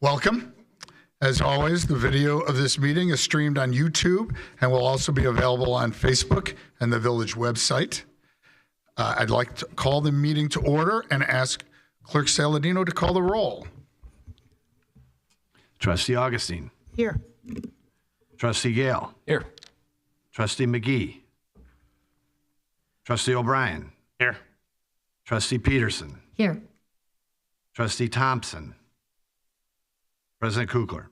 Welcome. As always, the video of this meeting is streamed on YouTube and will also be available on Facebook and the village website. I'd like to call the meeting to order and ask Clerk Saladino to call the roll. Trustee Augustine. Here. Trustee Gale. Here. Trustee McGee. Trustee O'Brien. Here. Trustee Peterson. Here. Trustee Thompson. President Kugler.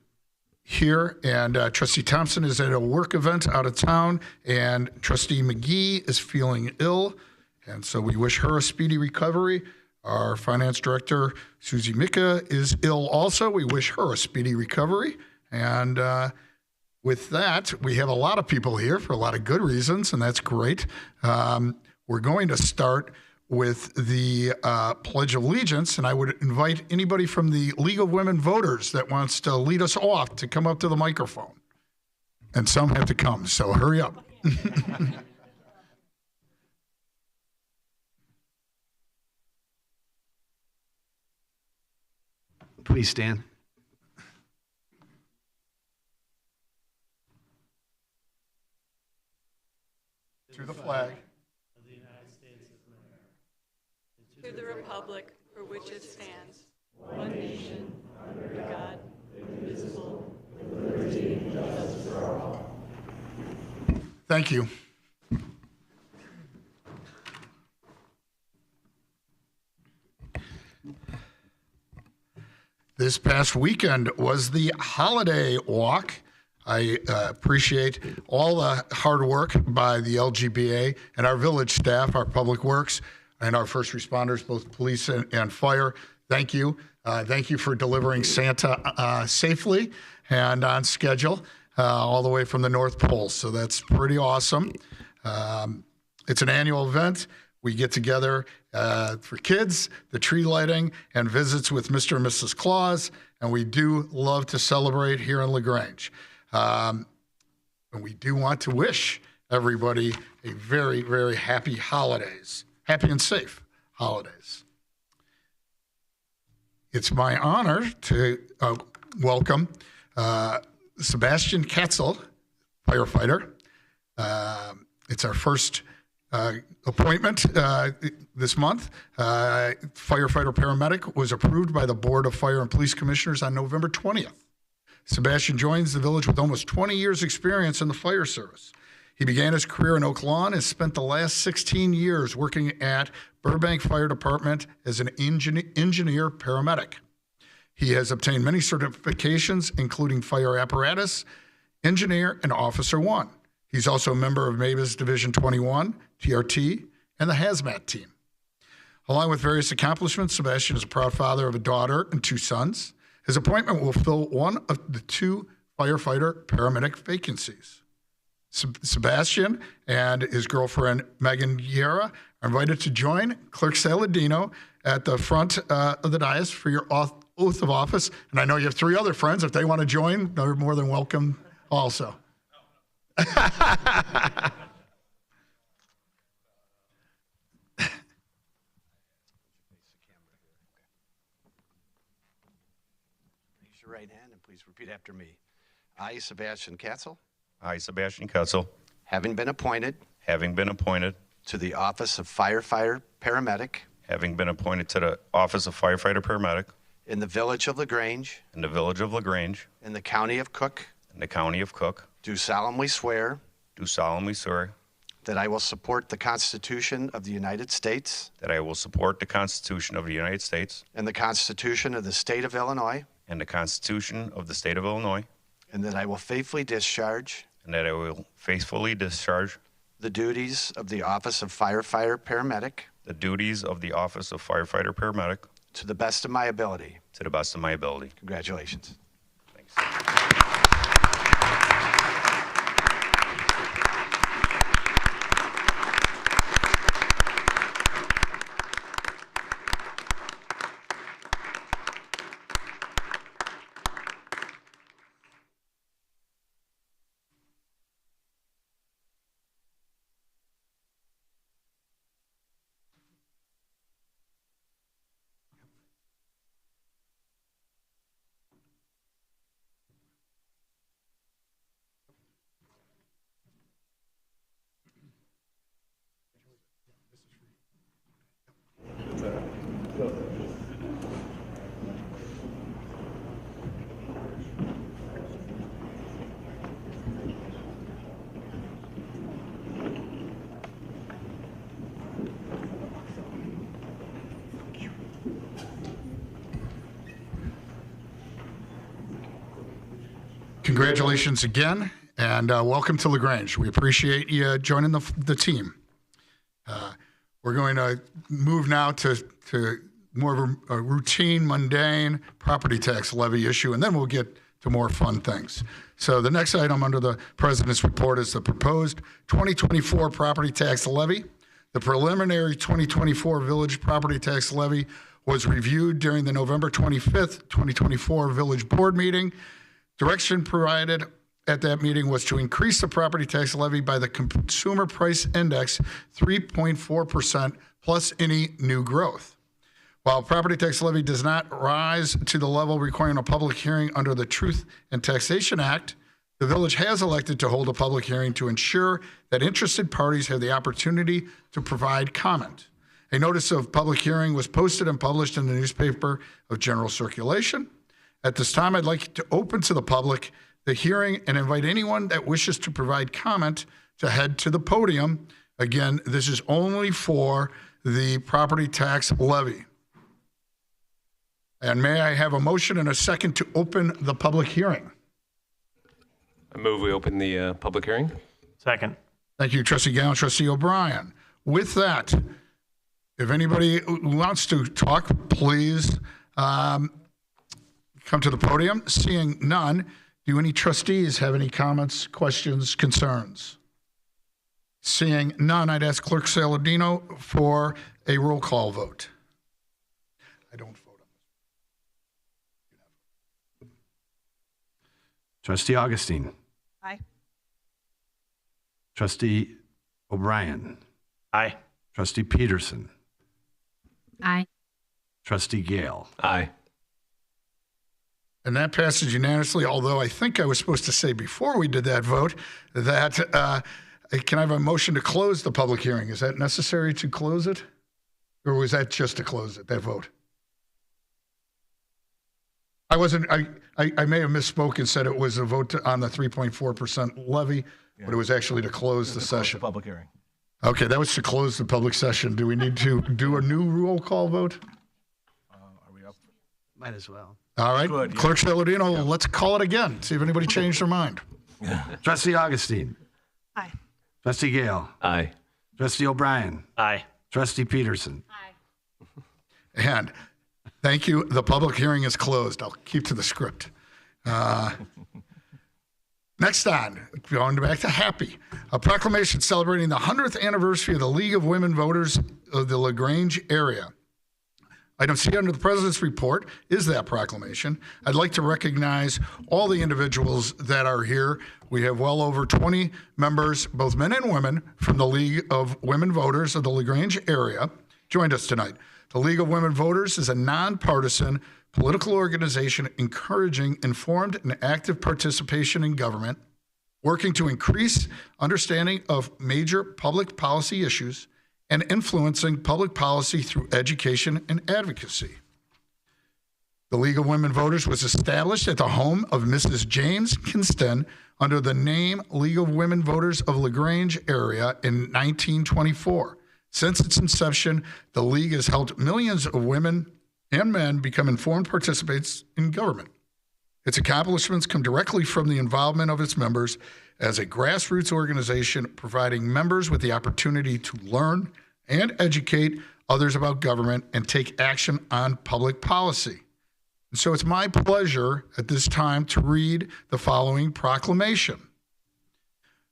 Here, and Trustee Thompson is at a work event out of town, and Trustee McGee is feeling ill, and so we wish her a speedy recovery. Our finance director, Susie Mika, is ill also. We wish her a speedy recovery. And with that, we have a lot of people here for a lot of good reasons, and that's great. We're going to start with the Pledge of Allegiance, and I would invite anybody from the League of Women Voters that wants to lead us off to come up to the microphone. And some have to come, so hurry up. Please stand. To the flag. To the republic for which it stands, one nation, under God, indivisible, with liberty and justice for all. Thank you. This past weekend was the holiday walk. I appreciate all the hard work by the LGBA and our village staff, our public works, and our first responders, both police and fire. Thank you. Thank you for delivering Santa safely and on schedule all the way from the North Pole. So that's pretty awesome. It's an annual event. We get together for kids, the tree lighting, and visits with Mr. and Mrs. Claus, and we do love to celebrate here in LaGrange. And we do want to wish everybody a very, very happy holidays. Happy and safe holidays. It's my honor to welcome Sebastian Katzel, firefighter. It's our first appointment this month. Firefighter paramedic was approved by the Board of Fire and Police Commissioners on November 20th. Sebastian joins the village with almost 20 years experience in the fire service. He began his career in Oak Lawn and spent the last 16 years working at Burbank Fire Department as an engineer paramedic. He has obtained many certifications, including fire apparatus, engineer, and Officer 1. He's also a member of MABA's Division 21, TRT, and the Hazmat team. Along with various accomplishments, Sebastian is a proud father of a daughter and 2 sons. His appointment will fill one of the 2 firefighter paramedic vacancies. Sebastian and his girlfriend, Megan Guerra, are invited to join Clerk Saladino at the front of the dais for your oath of office. And I know you have 3 other friends. If they want to join, they're more than welcome also. Raise your right hand and please repeat after me. I, Sebastian Katzel, I, Sebastian Kutzel, having been appointed to the office of firefighter paramedic having been appointed to the office of firefighter paramedic in the village of LaGrange, in the village of LaGrange, in the county of Cook, in the county of Cook, do solemnly swear that that I will support the Constitution of the United States I will support the Constitution of the United States and the Constitution of the State of Illinois, and the Constitution of the State of Illinois, and that I will faithfully discharge and that I will faithfully discharge the duties of the office of firefighter paramedic the duties of the office of firefighter paramedic to the best of my ability. to the best of my ability. Congratulations. Thanks. Congratulations again, and welcome to LaGrange. We appreciate you joining the team. We're going to move now to more of a routine, mundane property tax levy issue, and then we'll get to more fun things. So the next item under the President's report is the proposed 2024 property tax levy. The preliminary 2024 village property tax levy was reviewed during the November 25th, 2024 village board meeting. Direction provided at that meeting was to increase the property tax levy by the consumer price index 3.4% plus any new growth. While property tax levy does not rise to the level requiring a public hearing under the Truth in Taxation Act, the village has elected to hold a public hearing to ensure that interested parties have the opportunity to provide comment. A notice of public hearing was posted and published in the newspaper of general circulation. At this time, I'd like to open to the public the hearing and invite anyone that wishes to provide comment to head to the podium. Again, this is only for the property tax levy. And may I have a motion and a second to open the public hearing? I move we open the public hearing. Second. Thank you, Trustee Gale and Trustee O'Brien. With that, if anybody wants to talk, please come to the podium. Seeing none, do any trustees have any comments, questions, concerns? Seeing none, I'd ask Clerk Saladino for a roll call vote. I don't vote on this. Trustee Augustine. Aye. Trustee O'Brien. Aye. Trustee Peterson. Aye. Trustee Gale. Aye. And that passes unanimously, although I think I was supposed to say before we did that vote that can I have a motion to close the public hearing? Is that necessary to close it? Or was that just to close it, that vote? I may have misspoke and said it was a vote on the 3.4% levy, but it was actually to close the session. Public hearing. Okay, that was to close the public session. Do we need to do a new roll call vote? Are we up? Might as well. All right, Good, yeah. Clerk Saladino, let's call it again. See if anybody changed their mind. Trustee Augustine. Aye. Trustee Gale. Aye. Trustee O'Brien. Aye. Trustee Peterson. And thank you. The public hearing is closed. I'll keep to the script. Next on, going back to happy, a proclamation celebrating the 100th anniversary of the League of Women Voters of the LaGrange area. Item C under the President's report is that proclamation. I'd like to recognize all the individuals that are here. We have well over 20 members, both men and women, from the League of Women Voters of the LaGrange area joined us tonight. The League of Women Voters is a nonpartisan political organization encouraging informed and active participation in government, working to increase understanding of major public policy issues, and influencing public policy through education and advocacy. The League of Women Voters was established at the home of Mrs. James Kinston under the name League of Women Voters of LaGrange area in 1924. Since its inception, the League has helped millions of women and men become informed participants in government. Its accomplishments come directly from the involvement of its members as a grassroots organization, providing members with the opportunity to learn and educate others about government and take action on public policy. And so it's my pleasure at this time to read the following proclamation.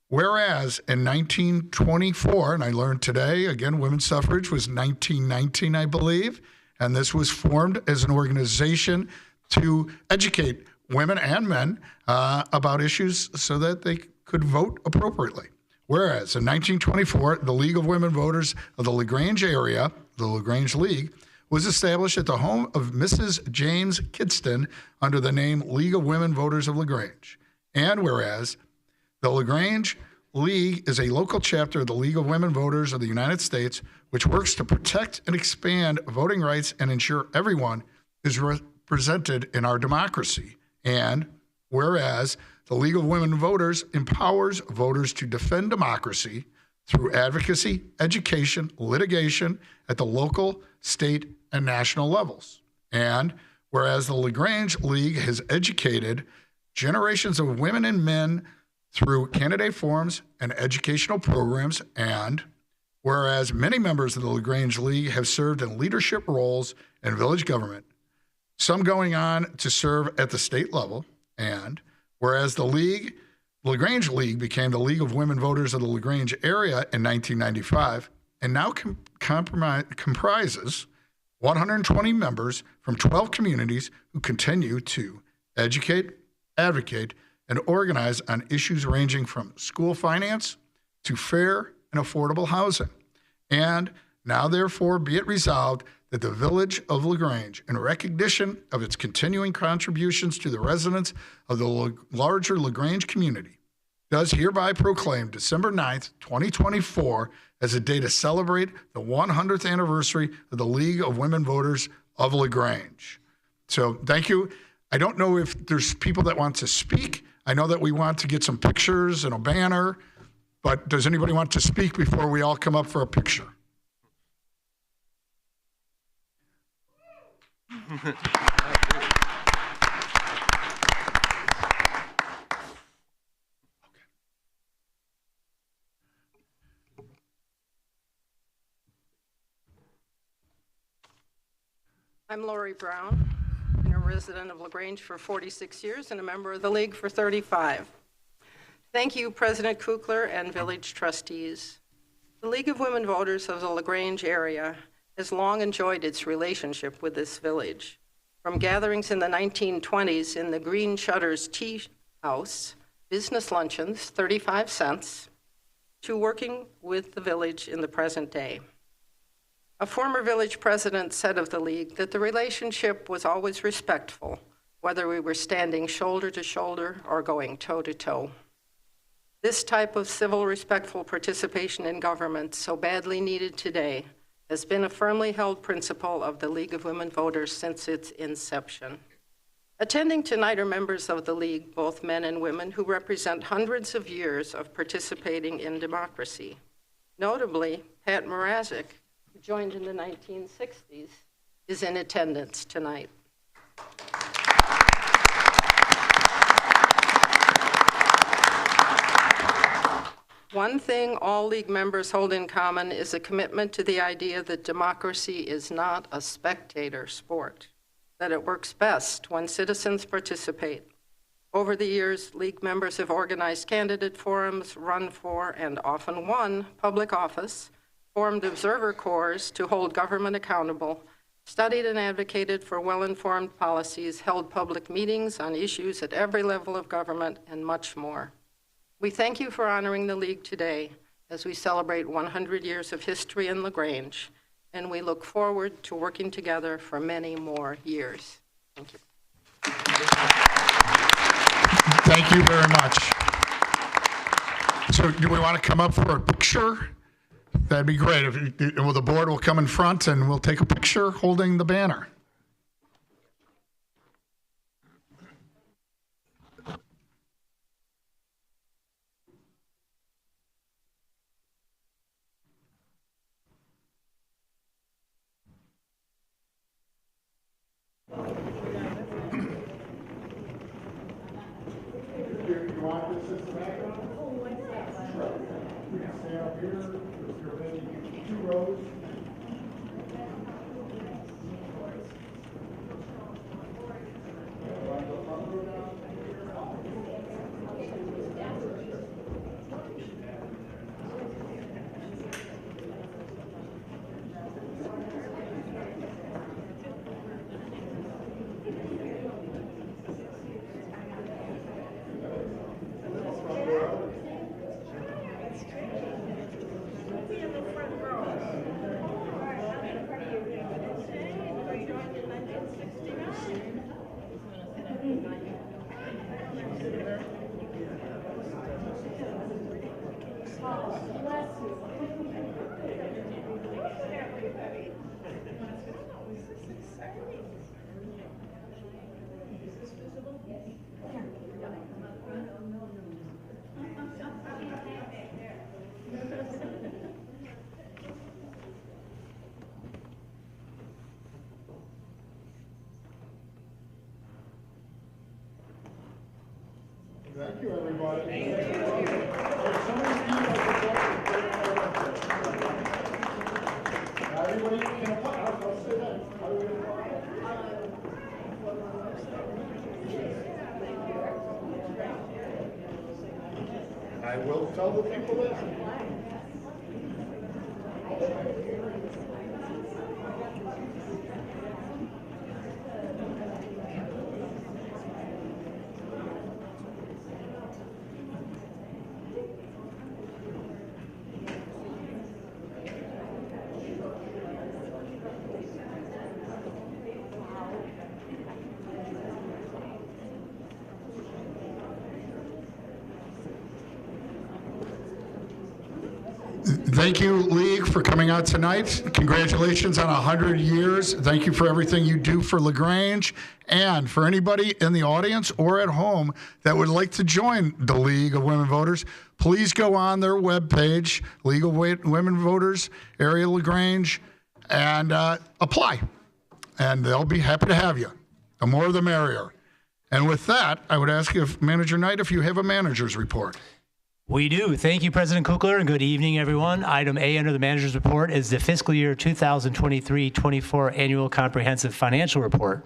Whereas in 1924, and I learned today, again, women's suffrage was 1919, I believe, and this was formed as an organization to educate women and men about issues so that they could vote appropriately. Whereas in 1924, the League of Women Voters of the LaGrange area, the LaGrange League, was established at the home of Mrs. James Kidston under the name League of Women Voters of LaGrange. And whereas the LaGrange League is a local chapter of the League of Women Voters of the United States, which works to protect and expand voting rights and ensure everyone is represented in our democracy. And whereas the League of Women Voters empowers voters to defend democracy through advocacy, education, litigation at the local, state, and national levels. And whereas the LaGrange League has educated generations of women and men through candidate forums and educational programs, and whereas many members of the LaGrange League have served in leadership roles in village government, some going on to serve at the state level, and whereas the LaGrange League became the League of Women Voters of the LaGrange area in 1995 and now comprises 120 members from 12 communities who continue to educate, advocate, and organize on issues ranging from school finance to fair and affordable housing. And now, therefore, be it resolved that the Village of LaGrange, in recognition of its continuing contributions to the residents of the larger LaGrange community, does hereby proclaim December 9th, 2024 as a day to celebrate the 100th anniversary of the League of Women Voters of LaGrange. So thank you. I don't know if there's people that want to speak. I know that we want to get some pictures and a banner, but does anybody want to speak before we all come up for a picture? I'm Lori Brown, and a resident of LaGrange for 46 years and a member of the League for 35. Thank you, President Kukler and village trustees. The League of Women Voters of the LaGrange area has long enjoyed its relationship with this village. From gatherings in the 1920s in the Green Shutters Tea House, business luncheons, 35 cents, to working with the village in the present day. A former village president said of the League that the relationship was always respectful, whether we were standing shoulder to shoulder or going toe to toe. This type of civil, respectful participation in government, so badly needed today, has been a firmly held principle of the League of Women Voters since its inception. Attending tonight are members of the League, both men and women, who represent hundreds of years of participating in democracy. Notably, Pat Mrazek, who joined in the 1960s, is in attendance tonight. One thing all League members hold in common is a commitment to the idea that democracy is not a spectator sport, that it works best when citizens participate. Over the years, League members have organized candidate forums, run for and often won public office, formed observer corps to hold government accountable, studied and advocated for well-informed policies, held public meetings on issues at every level of government, and much more. We thank you for honoring the League today as we celebrate 100 years of history in LaGrange, and we look forward to working together for many more years. Thank you. Thank you very much. So do we want to come up for a picture? That'd be great. Well, the board will come in front and we'll take a picture holding the banner. Thank you, everybody. Everybody can apply. I'll say that. I will tell the people that. Thank you, League, for coming out tonight. Congratulations on 100 years. Thank you for everything you do for LaGrange. And for anybody in the audience or at home that would like to join the League of Women Voters, please go on their webpage, League of Women Voters, Area LaGrange, and apply. And they'll be happy to have you. The more the merrier. And with that, I would ask if Manager Knight, if you have a manager's report. We do. Thank you, President Kukler, and good evening, everyone. Item A under the manager's report is the fiscal year 2023-24 annual comprehensive financial report.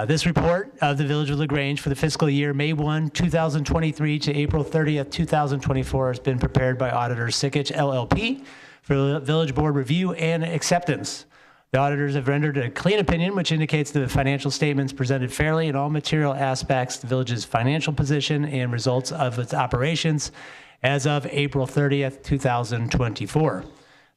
This report of the Village of LaGrange for the fiscal year May 1, 2023 to April 30th, 2024 has been prepared by Auditor Sikich LLP for Village Board review and acceptance. The auditors have rendered a clean opinion, which indicates the financial statements presented fairly in all material aspects, the village's financial position and results of its operations as of April 30th, 2024. The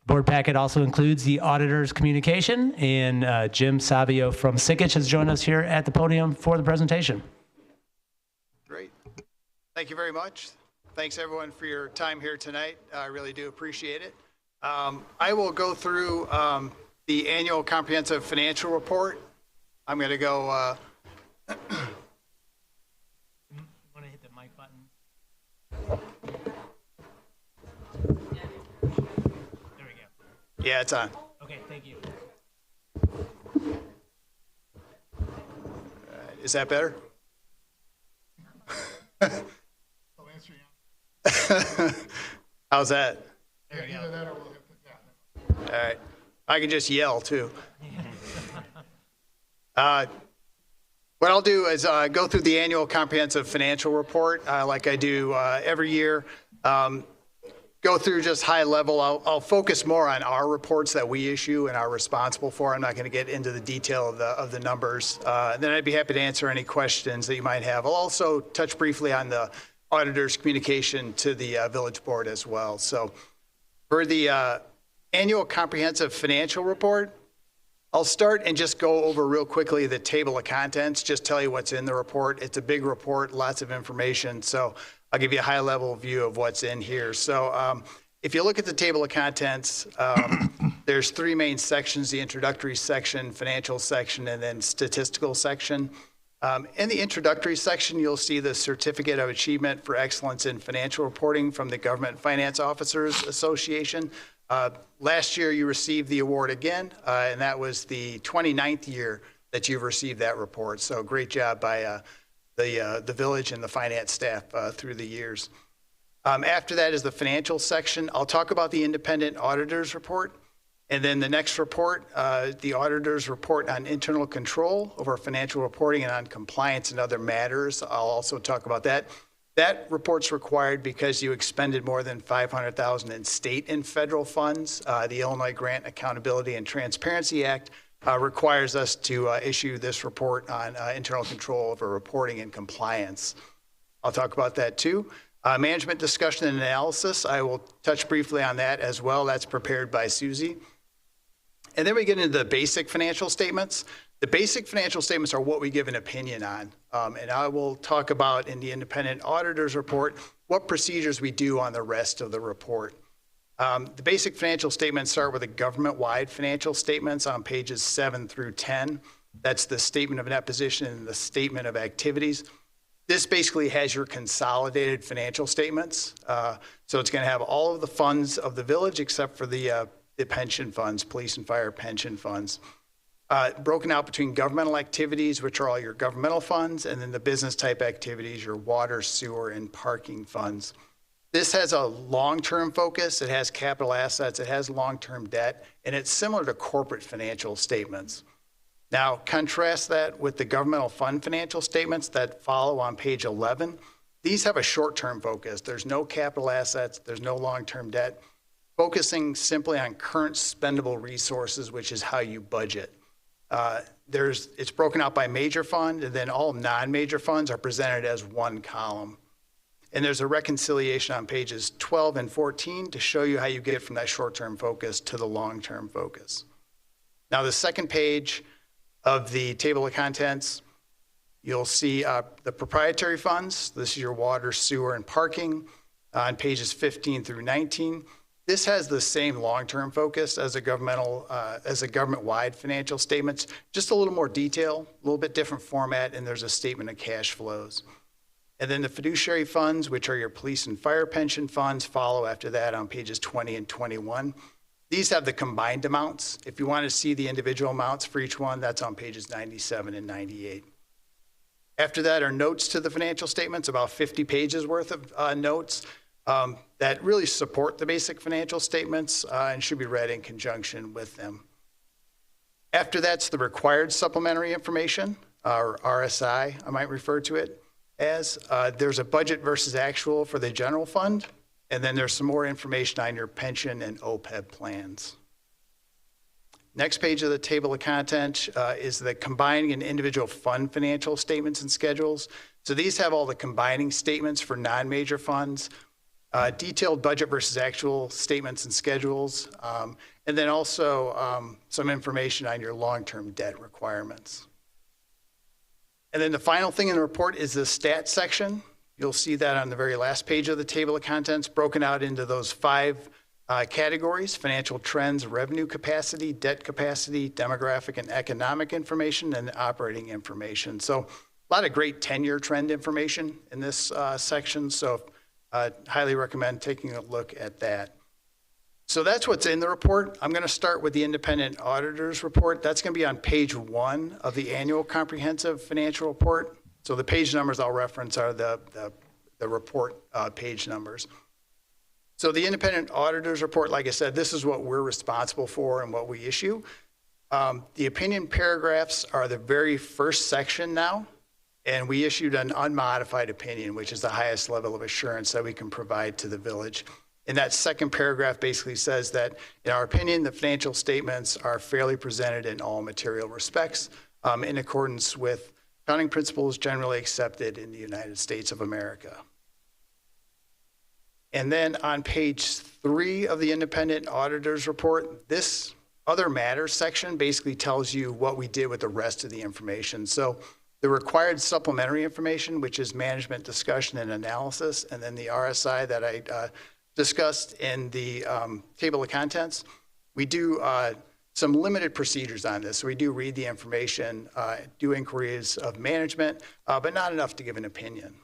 board packet also includes the auditor's communication, and Jim Savio from Sikich has joined us here at the podium for the presentation. Great. Thank you very much. Thanks, everyone, for your time here tonight. I really do appreciate it. I will go through the annual comprehensive financial report. I'm going to go. Want to hit the mic button? There we go. Yeah, it's on. Okay, thank you. Is that better? How's that? There you go. All right. I can just yell too. What I'll do is go through the annual comprehensive financial report like I do every year. Go through just high level. I'll focus more on our reports that we issue and are responsible for. I'm not going to get into the detail of the numbers. Then I'd be happy to answer any questions that you might have. I'll also touch briefly on the auditor's communication to the village board as well. So for the annual comprehensive financial report, I'll start and just go over real quickly the table of contents, just tell you what's in the report. It's a big report, lots of information. So I'll give you a high level view of what's in here. So if you look at the table of contents, there's three main sections: the introductory section, financial section, and then statistical section. In the introductory section, you'll see the Certificate of Achievement for Excellence in Financial Reporting from the Government Finance Officers Association. Last year, you received the award again, and that was the 29th year that you've received that report. So great job by the village and the finance staff through the years. After that is the financial section. I'll talk about the independent auditor's report. And then the next report, the auditor's report on internal control over financial reporting and on compliance and other matters. I'll also talk about that. That report's required because you expended more than $500,000 in state and federal funds. The Illinois Grant Accountability and Transparency Act requires us to issue this report on internal control over reporting and compliance. I'll talk about that too. Management discussion and analysis, I will touch briefly on that as well. That's prepared by Susie. And then we get into the basic financial statements. The basic financial statements are what we give an opinion on. And I will talk about in the independent auditor's report what procedures we do on the rest of the report. The basic financial statements start with the government-wide financial statements on pages 7 through 10. That's the statement of net position and the statement of activities. This basically has your consolidated financial statements. So it's going to have all of the funds of the village except for the pension funds, police and fire pension funds. broken out between governmental activities, which are all your governmental funds, and then the business type activities, your water, sewer, and parking funds. This has a long-term focus. It has capital assets. It has long-term debt, and it's similar to corporate financial statements. Now, contrast that with the governmental fund financial statements that follow on page 11. These have a short-term focus. There's no capital assets. There's no long-term debt, focusing simply on current spendable resources, which is how you budget. It's broken out by major fund, and then all non-major funds are presented as one column. And there's a reconciliation on pages 12 and 14 to show you how you get from that short-term focus to the long-term focus. Now, the second page of the table of contents, you'll see the proprietary funds. This is your water, sewer, and parking on pages 15 through 19. This has the same long-term focus as a government-wide financial statements, just a little more detail, a little bit different format, and there's a statement of cash flows. And then the fiduciary funds, which are your police and fire pension funds, follow after that on pages 20 and 21. These have the combined amounts. If you want to see the individual amounts for each one, that's on pages 97 and 98. After that are notes to the financial statements, about 50 pages worth of notes that really support the basic financial statements and should be read in conjunction with them. After that's the required supplementary information, or RSI, I might refer to it as. There's a budget versus actual for the general fund, and then there's some more information on your pension and OPEB plans. Next page of the table of content is the combining and individual fund financial statements and schedules. So these have all the combining statements for non-major funds, detailed budget versus actual statements and schedules, and then also some information on your long-term debt requirements. And then the final thing in the report is the stats section. You'll see that on the very last page of the table of contents, broken out into those 5 categories: financial trends, revenue capacity, debt capacity, demographic and economic information, and operating information. So a lot of great 10-year trend information in this section. So highly recommend taking a look at that. So that's what's in the report. I'm going to start with the independent auditor's report. That's going to be on page 1 of the annual comprehensive financial report. So the page numbers I'll reference are the report page numbers. So the independent auditor's report, like I said, this is what we're responsible for and what we issue. The opinion paragraphs are the very first section now, and we issued an unmodified opinion, which is the highest level of assurance that we can provide to the village. And that second paragraph basically says that, in our opinion, the financial statements are fairly presented in all material respects in accordance with accounting principles generally accepted in the United States of America. And then on page 3 of the independent auditor's report, this other matters section basically tells you what we did with the rest of the information. So the required supplementary information, which is management discussion and analysis, and then the RSI that I discussed in the table of contents, we do some limited procedures on this. So we do read the information, do inquiries of management, but not enough to give an opinion.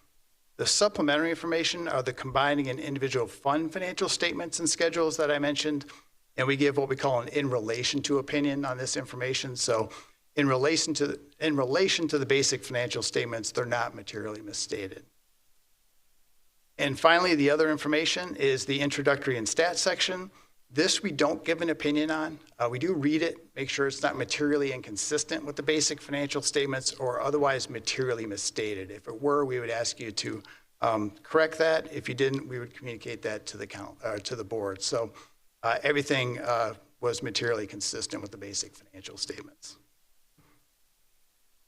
The supplementary information are the combining and individual fund financial statements and schedules that I mentioned, and we give what we call an in relation to opinion on this information. So in relation to the basic financial statements, they're not materially misstated. And finally, the other information is the introductory and stats section. This we don't give an opinion on. We do read it, make sure it's not materially inconsistent with the basic financial statements or otherwise materially misstated. If it were, we would ask you to correct that. If you didn't, we would communicate that to the board. So everything was materially consistent with the basic financial statements.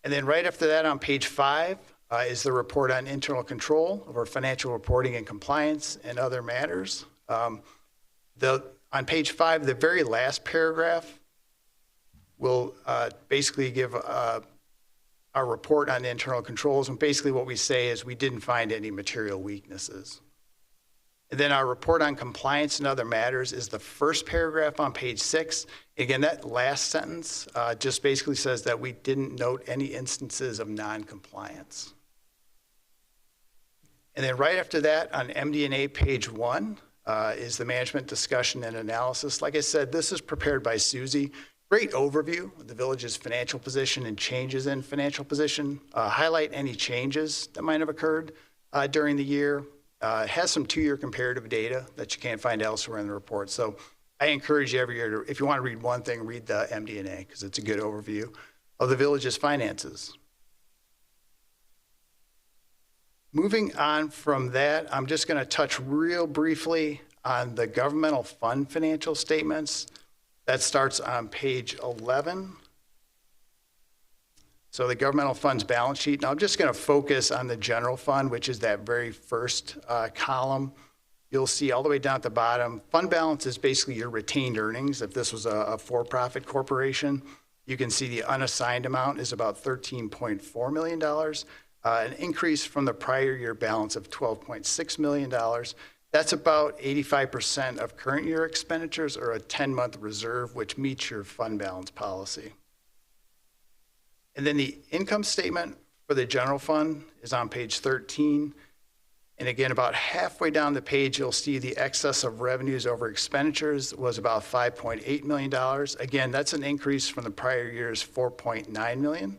And then right after that on page 5 is the report on internal control over financial reporting and compliance and other matters. On page 5, the very last paragraph will basically give our report on the internal controls. And basically what we say is we didn't find any material weaknesses. And then our report on compliance and other matters is the first paragraph on page 6. Again, that last sentence just basically says that we didn't note any instances of non-compliance. And then right after that on MD&A page 1 is the management discussion and analysis. Like I said, this is prepared by Susie. great overview of the village's financial position and changes in financial position. Highlight any changes that might have occurred during the year. It has some 2-year comparative data that you can't find elsewhere in the report. So I encourage you every year to, if you want to read one thing, read the MD&A because it's a good overview of the village's finances. Moving on from that, I'm just going to touch real briefly on the governmental fund financial statements. That starts on page 11. So the governmental funds balance sheet. Now I'm just going to focus on the general fund, which is that very first column. You'll see all the way down at the bottom, fund balance is basically your retained earnings. If this was a for-profit corporation, you can see the unassigned amount is about $13.4 million, an increase from the prior year balance of $12.6 million. That's about 85% of current year expenditures or a 10-month reserve, which meets your fund balance policy. And then the income statement for the general fund is on page 13. And again, about halfway down the page, you'll see the excess of revenues over expenditures was about $5.8 million. Again, that's an increase from the prior year's $4.9 million.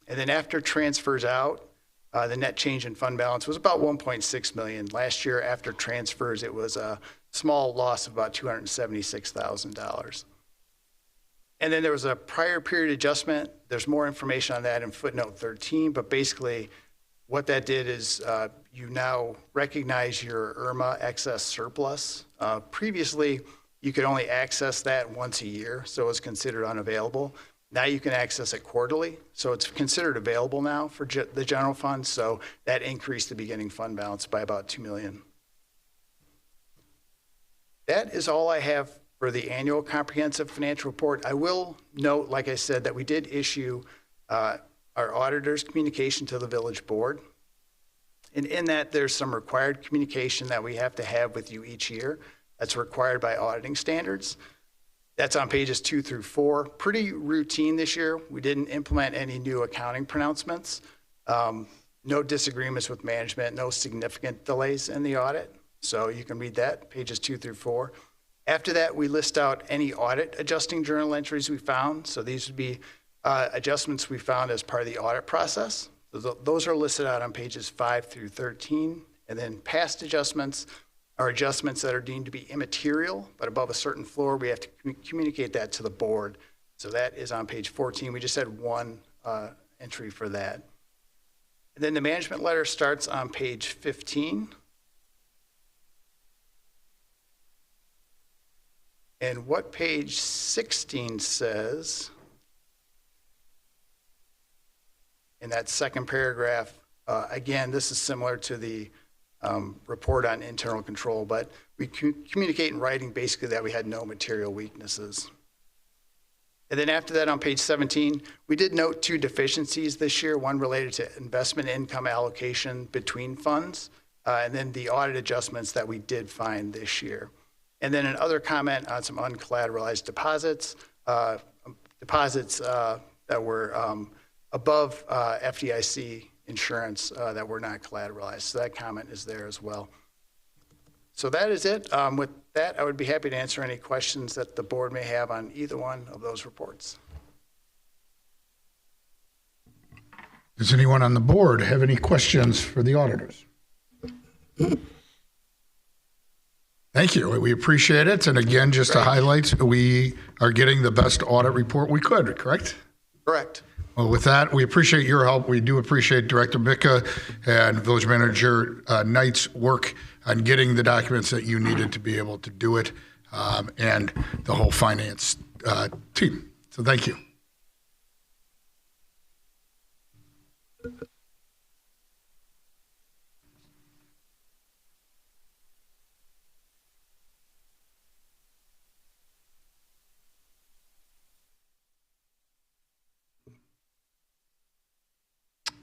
And then after transfers out, the net change in fund balance was about $1.6 million. Last year, after transfers, it was a small loss of about $276,000. And then there was a prior period adjustment. There's more information on that in footnote 13, but basically what that did is you now recognize your IRMA excess surplus. Previously, you could only access that once a year, so it was considered unavailable. Now you can access it quarterly, so it's considered available now for the general fund, so that increased the beginning fund balance by about $2 million. That is all I have for the annual comprehensive financial report. I will note, like I said, that we did issue our auditor's communication to the village board. And in that, there's some required communication that we have to have with you each year. That's required by auditing standards. That's on pages 2 through 4. Pretty routine this year. We didn't implement any new accounting pronouncements. No disagreements with management, no significant delays in the audit. So you can read that, pages 2 through 4. After that, we list out any audit adjusting journal entries we found. So these would be adjustments we found as part of the audit process. Those are listed out on pages 5 through 13. And then past adjustments are adjustments that are deemed to be immaterial, but above a certain floor, we have to communicate that to the board. So that is on page 14. We just had one entry for that. And then the management letter starts on page 15. And what page 16 says, in that second paragraph, again, this is similar to the report on internal control, but we communicate in writing basically that we had no material weaknesses. And then after that on page 17, we did note 2 deficiencies this year, one related to investment income allocation between funds, and then the audit adjustments that we did find this year. And then another comment on some uncollateralized deposits, that were above FDIC insurance that were not collateralized. So that comment is there as well. So that is it. With that, I would be happy to answer any questions that the board may have on either one of those reports. Does anyone on the board have any questions for the auditors? Thank you. We appreciate it. And again, just to highlight, we are getting the best audit report we could, correct? Correct. Well, with that, we appreciate your help. We do appreciate Director Micka and Village Manager Knight's work on getting the documents that you needed to be able to do it, and the whole finance team. So thank you.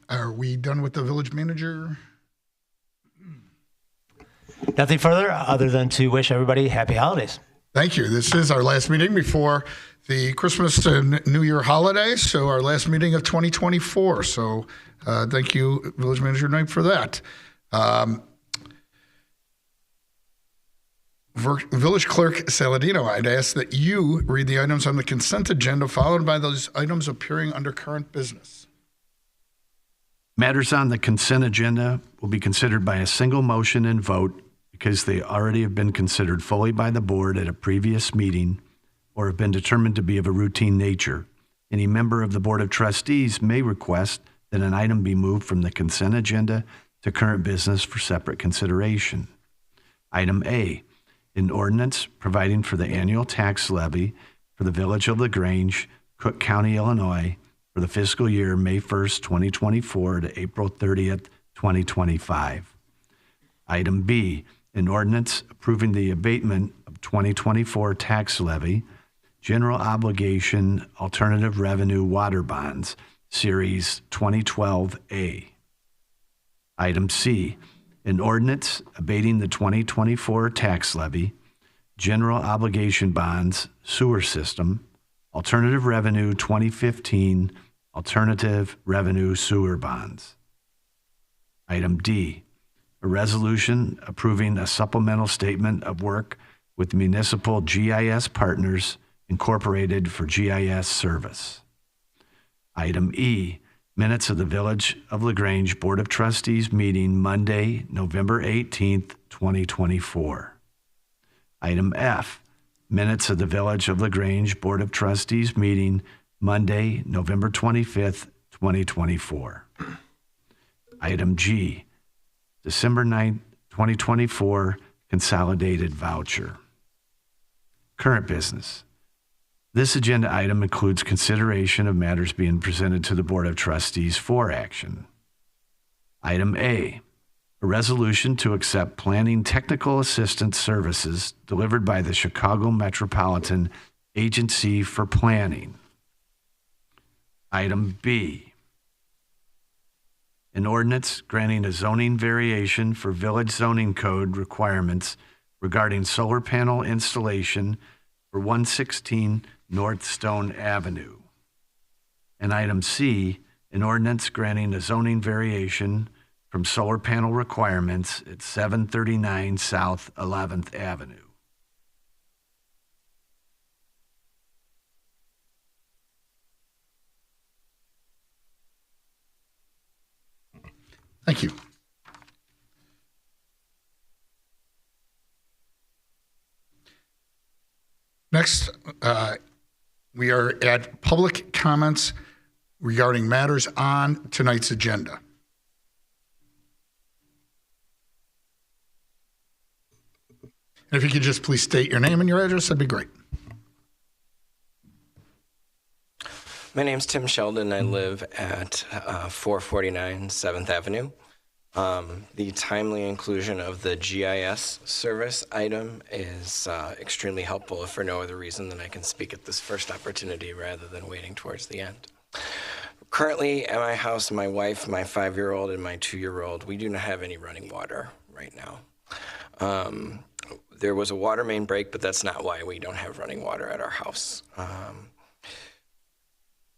Are we done with the village manager? Nothing further other than to wish everybody happy holidays. Thank you. This is our last meeting before the Christmas and New Year holidays, so our last meeting of 2024. So thank you, Village Manager Knight, for that. Village Clerk Saladino, I'd ask that you read the items on the consent agenda, followed by those items appearing under current business. Matters on the consent agenda will be considered by a single motion and vote because they already have been considered fully by the board at a previous meeting or have been determined to be of a routine nature. Any member of the Board of Trustees may request that an item be moved from the consent agenda to current business for separate consideration. Item A, an ordinance providing for the annual tax levy for the Village of Grange, Cook County, Illinois, for the fiscal year May 1st, 2024 to April 30th, 2025. Item B, an ordinance approving the abatement of 2024 tax levy, general obligation alternative revenue water bonds, Series 2012A. Item C, an ordinance abating the 2024 tax levy, general obligation bonds, sewer system, alternative revenue 2015, alternative revenue sewer bonds. Item D, a resolution approving a supplemental statement of work with Municipal GIS Partners Incorporated for GIS service. Item E, minutes of the Village of Grange Board of Trustees meeting Monday, November 18th, 2024. Item F, minutes of the Village of Grange Board of Trustees meeting Monday, November 25th, 2024. Item G, December 9th, 2024 consolidated voucher. Current business. This agenda item includes consideration of matters being presented to the Board of Trustees for action. Item A, a resolution to accept planning technical assistance services delivered by the Chicago Metropolitan Agency for Planning. Item B, an ordinance granting a zoning variation for village zoning code requirements regarding solar panel installation for 116 North Stone Avenue. And item C, an ordinance granting a zoning variation from solar panel requirements at 739 South 11th Avenue. Thank you. Next, we are at public comments regarding matters on tonight's agenda. And if you could just please state your name and your address, that'd be great. My name's Tim Sheldon. I live at 449 7th Avenue. The timely inclusion of the GIS service item is extremely helpful, if for no other reason than I can speak at this first opportunity rather than waiting towards the end. Currently at my house, my wife, my 5-year-old, and my 2-year-old, we do not have any running water right now. There was a water main break, but that's not why we don't have running water at our house.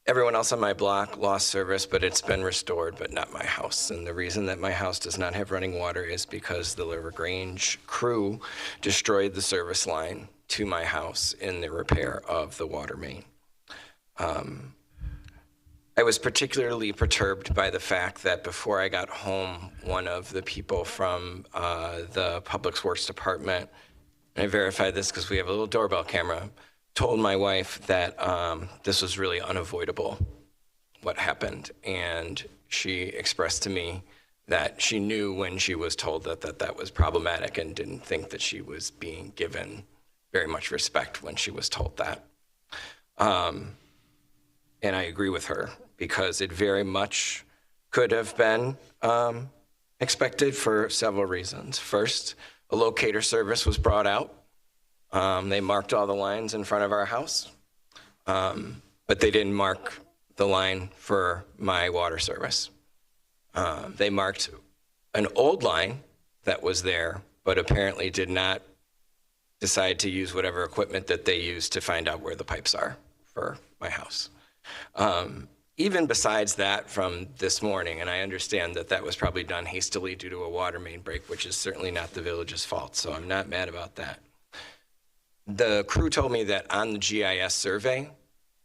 Everyone else on my block lost service, but it's been restored, but not my house. And the reason that my house does not have running water is because the Grange crew destroyed the service line to my house in the repair of the water main. I was particularly perturbed by the fact that before I got home, one of the people from the Public Works Department, and I verified this because we have a little doorbell camera, told my wife that this was really unavoidable, what happened. And she expressed to me that she knew when she was told that was problematic and didn't think that she was being given very much respect when she was told that. And I agree with her because it very much could have been expected for several reasons. First, a locator service was brought out. They marked all the lines in front of our house, but they didn't mark the line for my water service. They marked an old line that was there, but apparently did not decide to use whatever equipment that they used to find out where the pipes are for my house. Even besides that from this morning, and I understand that that was probably done hastily due to a water main break, which is certainly not the village's fault, so I'm not mad about that. The crew told me that on the GIS survey,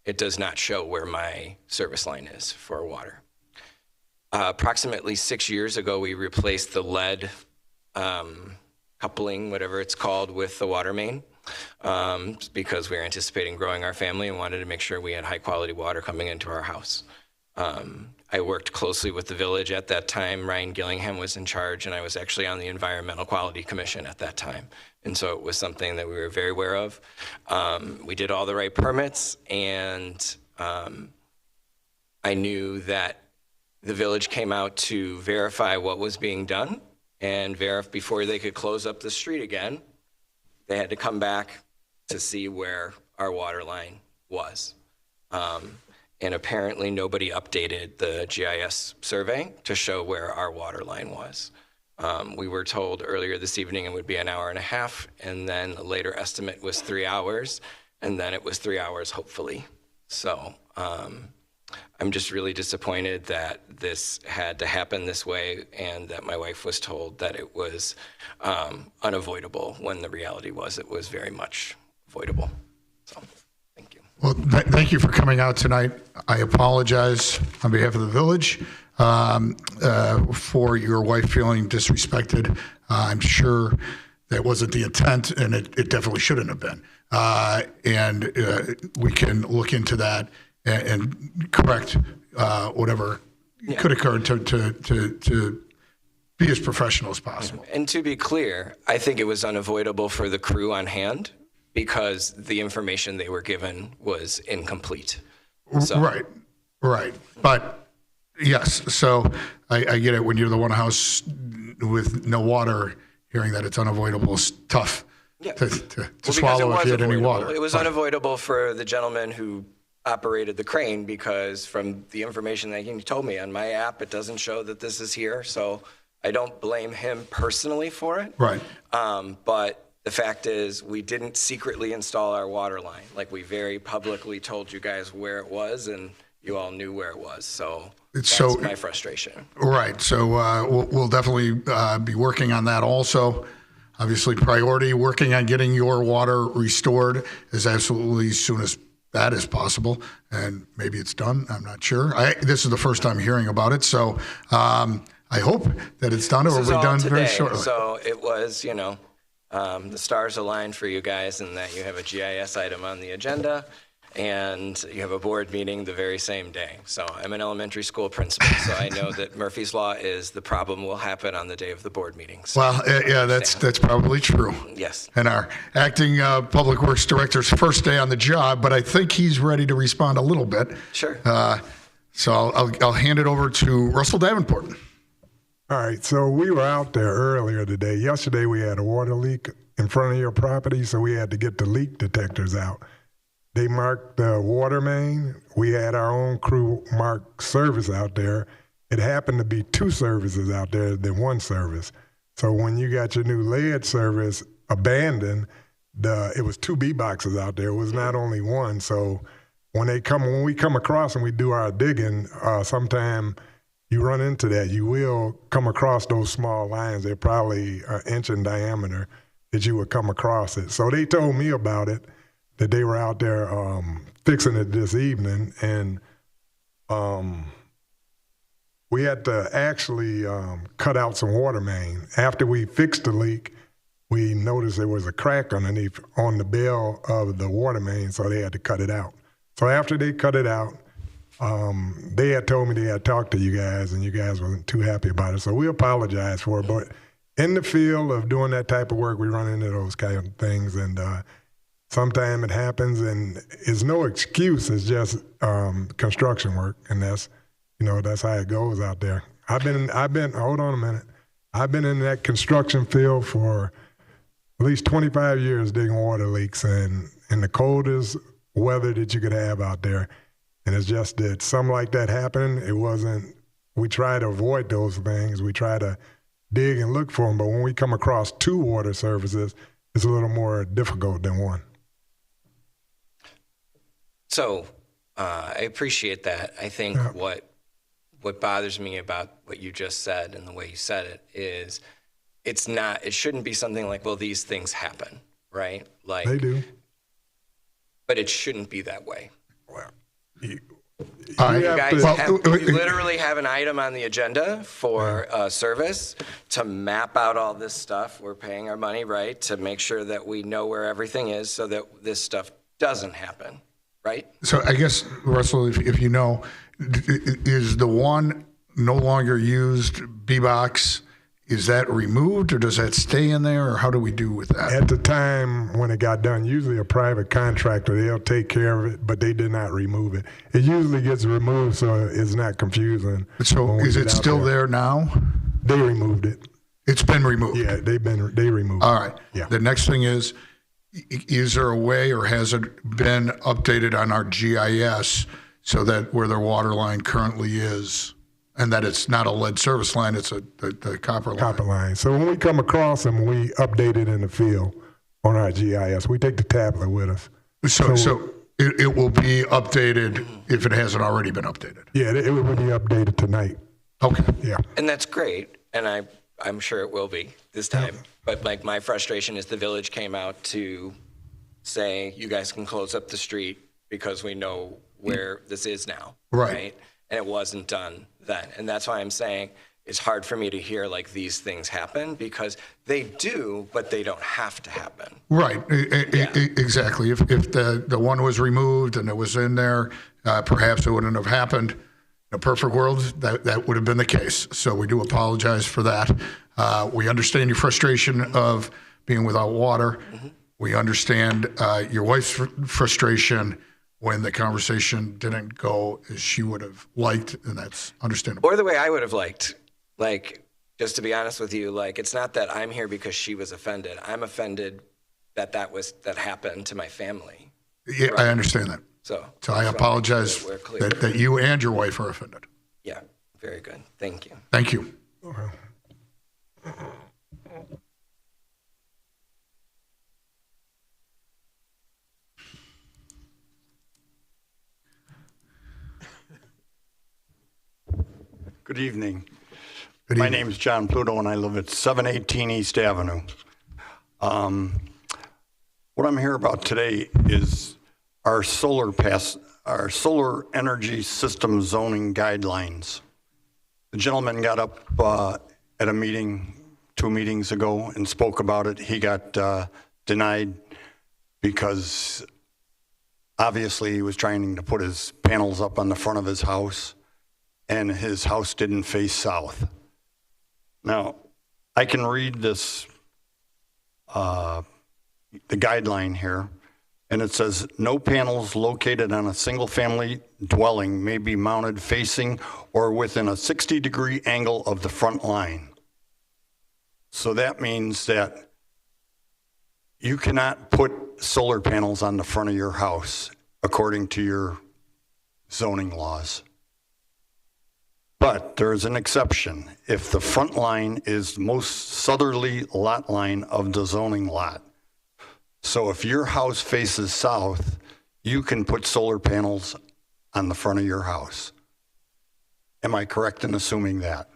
it does not show where my service line is for water. Approximately 6 years ago, we replaced the lead coupling, whatever it's called, with the water main because we were anticipating growing our family and wanted to make sure we had high quality water coming into our house. I worked closely with the village at that time. Ryan Gillingham was in charge, and I was actually on the Environmental Quality Commission at that time. And so it was something that we were very aware of. We did all the right permits, and I knew that the village came out to verify what was being done, and before they could close up the street again, they had to come back to see where our water line was. And apparently nobody updated the GIS survey to show where our water line was. We were told earlier this evening it would be an hour and a half, and then a later estimate was 3 hours, and then it was 3 hours, hopefully. So I'm just really disappointed that this had to happen this way, and that my wife was told that it was unavoidable, when the reality was it was very much avoidable. So, thank you. Well, thank you for coming out tonight. I apologize on behalf of the village for your wife feeling disrespected. I'm sure that wasn't the intent, and it definitely shouldn't have been. And we can look into that and correct whatever could occur to be as professional as possible. And to be clear, I think it was unavoidable for the crew on hand because the information they were given was incomplete. So, Right. But yes, so I get it. When you're the one house with no water, hearing that it's unavoidable is tough to swallow if you had any water. It was unavoidable for the gentleman who operated the crane, because from the information that he told me on my app, it doesn't show that this is here. So I don't blame him personally for it. Right. But the fact is, we didn't secretly install our water line. Like, we very publicly told you guys where it was, and you all knew where it was. So that's my frustration. Right. So we'll definitely be working on that also. Obviously, priority working on getting your water restored is absolutely as soon as that is possible, and maybe it's done. I'm not sure. This is the first time hearing about it, so I hope that it's done. It will be done very shortly. So it was, the stars aligned for you guys, and that you have a GIS item on the agenda, and you have a board meeting the very same day. So I'm an elementary school principal, so I know that Murphy's Law is the problem will happen on the day of the board meeting. So well, yeah, that's probably true. Yes. And our acting public works director's first day on the job, but I think he's ready to respond a little bit. Sure. So I'll hand it over to Russell Davenport. All right, so we were out there earlier today. Yesterday we had a water leak in front of your property, so we had to get the leak detectors out. They marked the water main. We had our own crew mark service out there. It happened to be 2 services out there than 1 service. So when you got your new lead service abandoned, it was 2 B boxes out there. It was not only 1. So when we come across and we do our digging, sometime you run into that. You will come across those small lines. They're probably an inch in diameter that you would come across it. So they told me about it, that they were out there fixing it this evening, and we had to actually cut out some water main. After we fixed the leak, we noticed there was a crack underneath on the bell of the water main, so they had to cut it out. So after they cut it out, they had told me they had talked to you guys, and you guys wasn't too happy about it. So we apologize for it. But in the field of doing that type of work, we run into those kind of things, and sometimes it happens, and it's no excuse. It's just construction work, and that's how it goes out there. Hold on a minute. I've been in that construction field for at least 25 years digging water leaks, and in the coldest weather that you could have out there. And it's just that something like that happened. We try to avoid those things. We try to dig and look for them, but when we come across 2 water services, it's a little more difficult than 1. So I appreciate that. I think what bothers me about what you just said and the way you said it is it shouldn't be something like, well, these things happen. right? Like, They do. but it shouldn't be that way. Well, you You have guys to- you literally have an item on the agenda for service to map out all this stuff. We're paying our money, right, to make sure that we know where everything is so that this stuff doesn't happen, right? So I guess, Russell, if you know, is the one no longer used B-Box, is that removed or does that stay in there, or how do we do with that? At the time when it got done, usually a private contractor, they'll take care of it, but they did not remove it. It usually gets removed so it's not confusing. So when we is get it out still there now? They removed it. It's been removed? Yeah, they removed All it. right. Yeah. The next thing is there a way, or has it been updated on our GIS so that where their water line currently is, and that it's not a lead service line, it's the copper line? Copper line. So when we come across them, we update it in the field on our GIS. We take the tablet with us. So it will be updated if it hasn't already been updated? Yeah, it will be updated tonight. Okay. Yeah. And that's great, and I'm sure it will be this time. But like my frustration is the village came out to say, you guys can close up the street because we know where this is now. Right. And it wasn't done then. And that's why I'm saying it's hard for me to hear like these things happen, because they do, but they don't have to happen. Right, exactly. If the one was removed and it was in there, perhaps it wouldn't have happened. In a perfect world, that would have been the case. So we do apologize for that. We understand your frustration of being without water. Mm-hmm. We understand your wife's frustration when the conversation didn't go as she would have liked, and that's understandable. Or the way I would have liked. Like, just to be honest with you, like, it's not that I'm here because she was offended. I'm offended that that happened to my family. Yeah, Right. I understand that. So I apologize we're clear. that you and your wife are offended. Yeah, very good. Thank you. Thank you. Good evening. Good My evening. name is John Pluto, and I live at 718 East Avenue. What I'm here about today is our solar energy system zoning guidelines. The gentleman got up at a meeting 2 meetings ago and spoke about it. He got denied because obviously he was trying to put his panels up on the front of his house, and his house didn't face south. Now, I can read this, the guideline here, and it says, no panels located on a single-family dwelling may be mounted facing or within a 60-degree angle of the front line. So that means that you cannot put solar panels on the front of your house, according to your zoning laws. But there's an exception. If the front line is the most southerly lot line of the zoning lot. So if your house faces south, you can put solar panels on the front of your house. Am I correct in assuming that?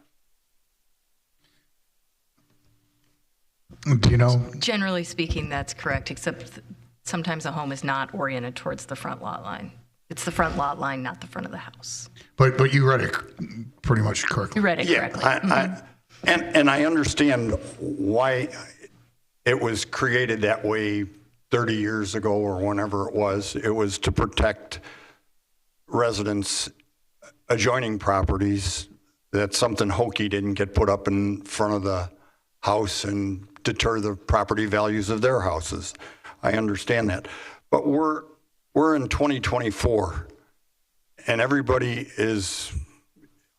Do you know? Generally speaking, that's correct, except sometimes a home is not oriented towards the front lot line. It's the front lot line, not the front of the house. But you read it pretty much correctly. You read it correctly. And I understand why it was created that way 30 years ago or whenever it was. It was to protect residents adjoining properties, that something hokey didn't get put up in front of the house and deter the property values of their houses. I understand that. But we're in 2024, and everybody is,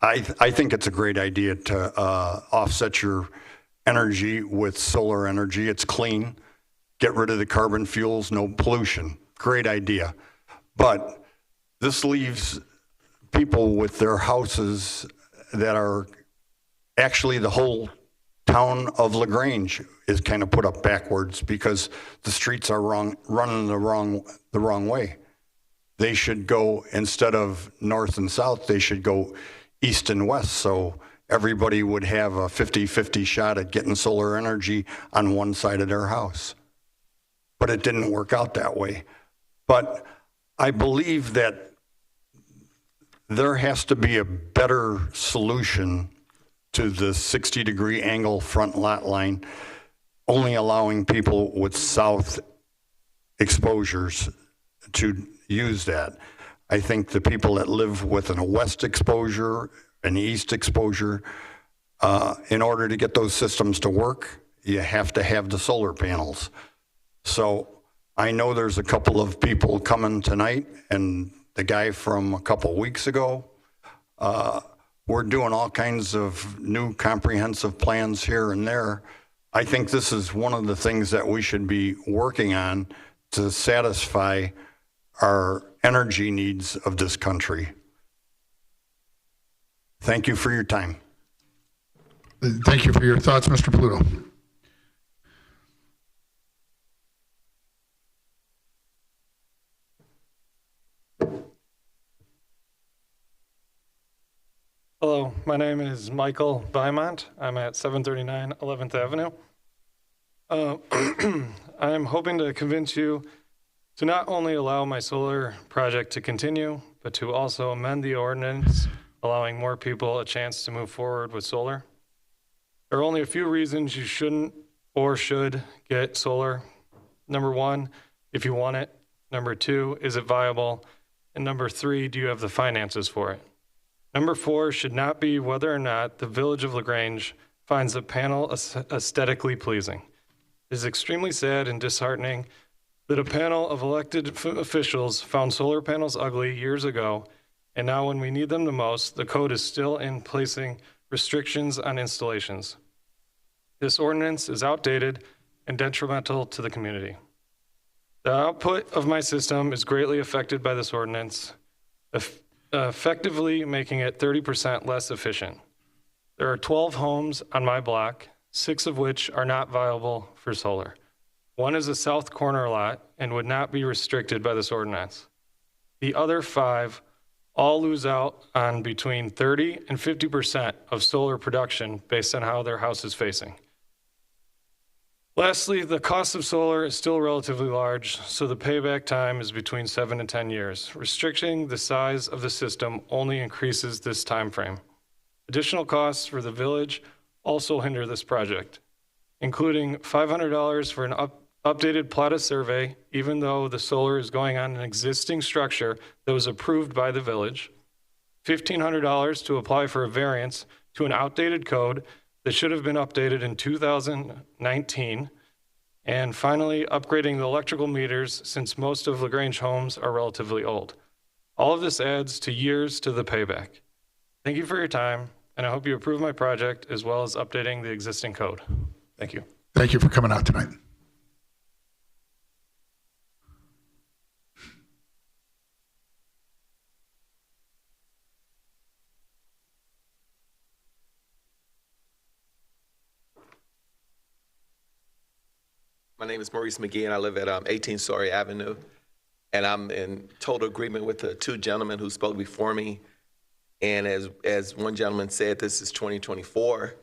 I think it's a great idea to offset your energy with solar energy. It's clean. Get rid of the carbon fuels, no pollution. Great idea. But this leaves people with their houses that are actually the whole town of LaGrange is kind of put up backwards because the streets are running the wrong way. They should go, instead of north and south, they should go east and west. So everybody would have a 50-50 shot at getting solar energy on one side of their house. but it didn't work out that way. But I believe that there has to be a better solution to the 60-degree angle front lot line, only allowing people with south exposures to use that. I think the people that live with a west exposure, an east exposure, in order to get those systems to work, you have to have the solar panels. So I know there's a couple of people coming tonight, and the guy from a couple weeks ago. We're doing all kinds of new comprehensive plans here and there. I think this is one of the things that we should be working on to satisfy our energy needs of this country. Thank you for your time. Thank you for your thoughts, Mr. Pluto. Hello, my name is Michael Beaumont. I'm at 739 11th Avenue. I'm hoping to convince you to not only allow my solar project to continue, but to also amend the ordinance, allowing more people a chance to move forward with solar. There are only a few reasons you shouldn't or should get solar. Number one, if you want it. Number two, is it viable? And number three, do you have the finances for it? Number four should not be whether or not the Village of LaGrange finds the panel aesthetically pleasing. It is extremely sad and disheartening that a panel of elected officials found solar panels ugly years ago, and now when we need them the most, the code is still in placing restrictions on installations. This ordinance is outdated and detrimental to the community. The output of my system is greatly affected by this ordinance, effectively making it 30% less efficient. There are 12 homes on my block, 6 of which are not viable for solar. One is a south corner lot and would not be restricted by this ordinance. The other 5 all lose out on between 30 and 50% of solar production based on how their house is facing. Lastly, the cost of solar is still relatively large, so the payback time is between 7 and 10 years. Restricting the size of the system only increases this time frame. Additional costs for the village also hinder this project, including $500 for an updated plata survey, even though the solar is going on an existing structure that was approved by the village, $1,500 to apply for a variance to an outdated code that should have been updated in 2019, and finally, upgrading the electrical meters since most of LaGrange homes are relatively old. All of this adds to years to the payback. Thank you for your time, and I hope you approve my project as well as updating the existing code. Thank you. Thank you for coming out tonight. My name is Maurice McGee, and I live at 18 Story Avenue. And I'm in total agreement with the 2 gentlemen who spoke before me. And as one gentleman said, this is 2024.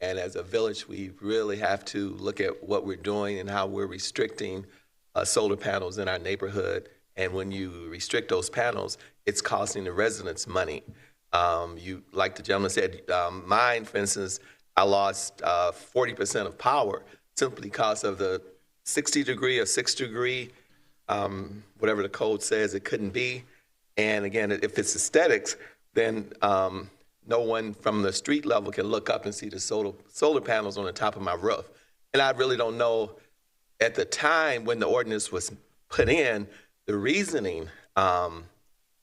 And as a village, we really have to look at what we're doing and how we're restricting solar panels in our neighborhood. And when you restrict those panels, it's costing the residents money. Like the gentleman said, mine, for instance, I lost 40% of power simply because of the 60-degree or 6-degree, whatever the code says it couldn't be. And again, if it's aesthetics, then no one from the street level can look up and see the solar panels on the top of my roof. And I really don't know at the time when the ordinance was put in, the reasoning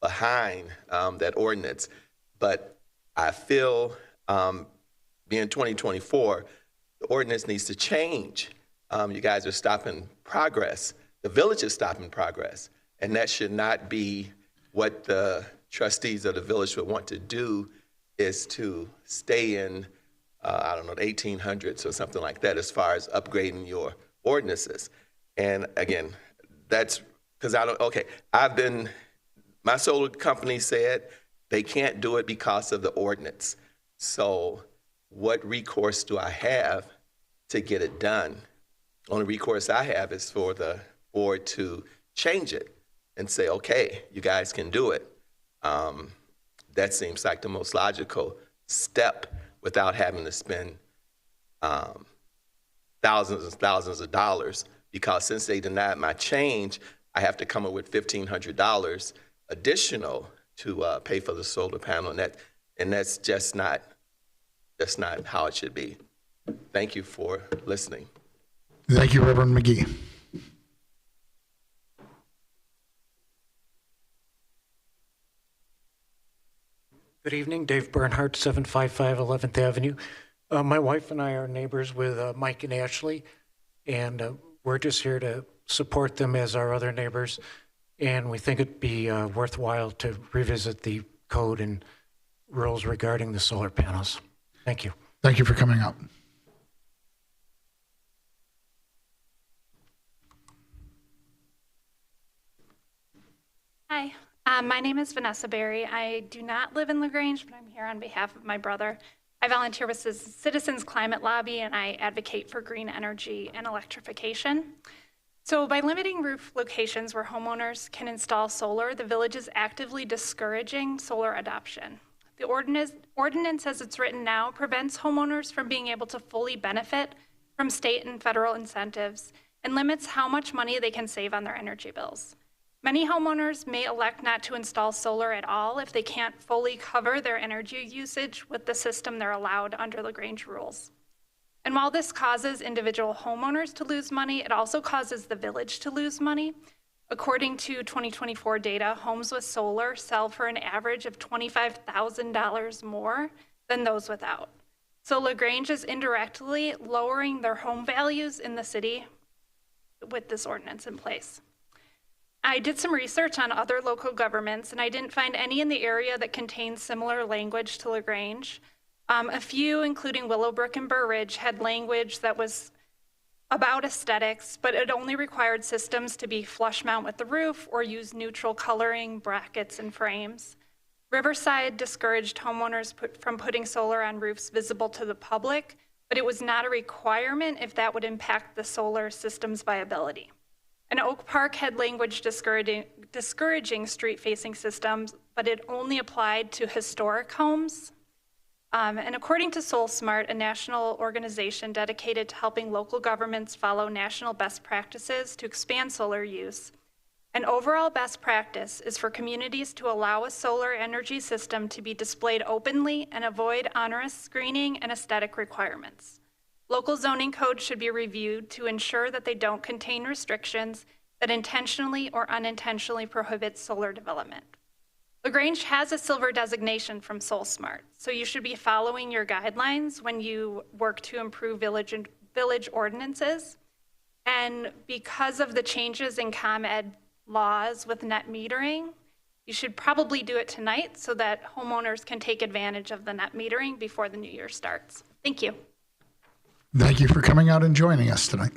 behind that ordinance. But I feel being 2024, the ordinance needs to change. You guys are stopping progress. The village is stopping progress. And that should not be what the trustees of the village would want to do, is to stay in, I don't know, the 1800s or something like that as far as upgrading your ordinances. And again, that's because my solar company said they can't do it because of the ordinance. So what recourse do I have to get it done? Only recourse I have is for the board to change it and say, okay, you guys can do it. That seems like the most logical step without having to spend thousands and thousands of dollars, because since they denied my change, I have to come up with $1,500 additional to pay for the solar panel, and that's just not how it should be. Thank you for listening. Thank you, Reverend McGee. Good evening, Dave Bernhardt, 755 11th Avenue. My wife and I are neighbors with Mike and Ashley, and we're just here to support them as our other neighbors. And we think it'd be worthwhile to revisit the code and rules regarding the solar panels. Thank you. Thank you for coming up. Hi, my name is Vanessa Berry. I do not live in LaGrange, but I'm here on behalf of my brother. I volunteer with Citizens Climate Lobby, and I advocate for green energy and electrification. So by limiting roof locations where homeowners can install solar, the village is actively discouraging solar adoption. The ordinance as it's written now prevents homeowners from being able to fully benefit from state and federal incentives and limits how much money they can save on their energy bills. Many homeowners may elect not to install solar at all if they can't fully cover their energy usage with the system they're allowed under LaGrange rules. And while this causes individual homeowners to lose money, it also causes the village to lose money. According to 2024 data, homes with solar sell for an average of $25,000 more than those without. So LaGrange is indirectly lowering their home values in the city with this ordinance in place. I did some research on other local governments, and I didn't find any in the area that contains similar language to LaGrange. A few, including Willowbrook and Burr Ridge, had language that was about aesthetics, but it only required systems to be flush mount with the roof or use neutral coloring, brackets, and frames. Riverside discouraged homeowners from putting solar on roofs visible to the public, but it was not a requirement if that would impact the solar system's viability. And Oak Park had language discouraging street-facing systems, but it only applied to historic homes. And according to SoulSmart, a national organization dedicated to helping local governments follow national best practices to expand solar use, an overall best practice is for communities to allow a solar energy system to be displayed openly and avoid onerous screening and aesthetic requirements. Local zoning codes should be reviewed to ensure that they don't contain restrictions that intentionally or unintentionally prohibit solar development. LaGrange has a silver designation from SoulSmart, so you should be following your guidelines when you work to improve village ordinances. And because of the changes in ComEd laws with net metering, you should probably do it tonight so that homeowners can take advantage of the net metering before the new year starts. Thank you. Thank you for coming out and joining us tonight.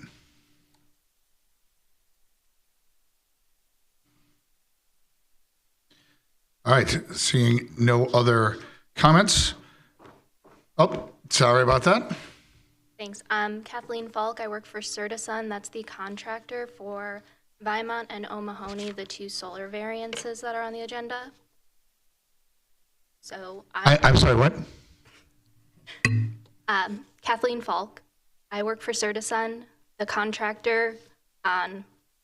All right, seeing no other comments. Oh, sorry about that. Thanks. I'm Kathleen Falk. I work for Certison. That's the contractor for Vimont and O'Mahony, the two solar variances that are on the agenda. So I'm sorry, what? Kathleen Falk. I work for Certison, the contractor on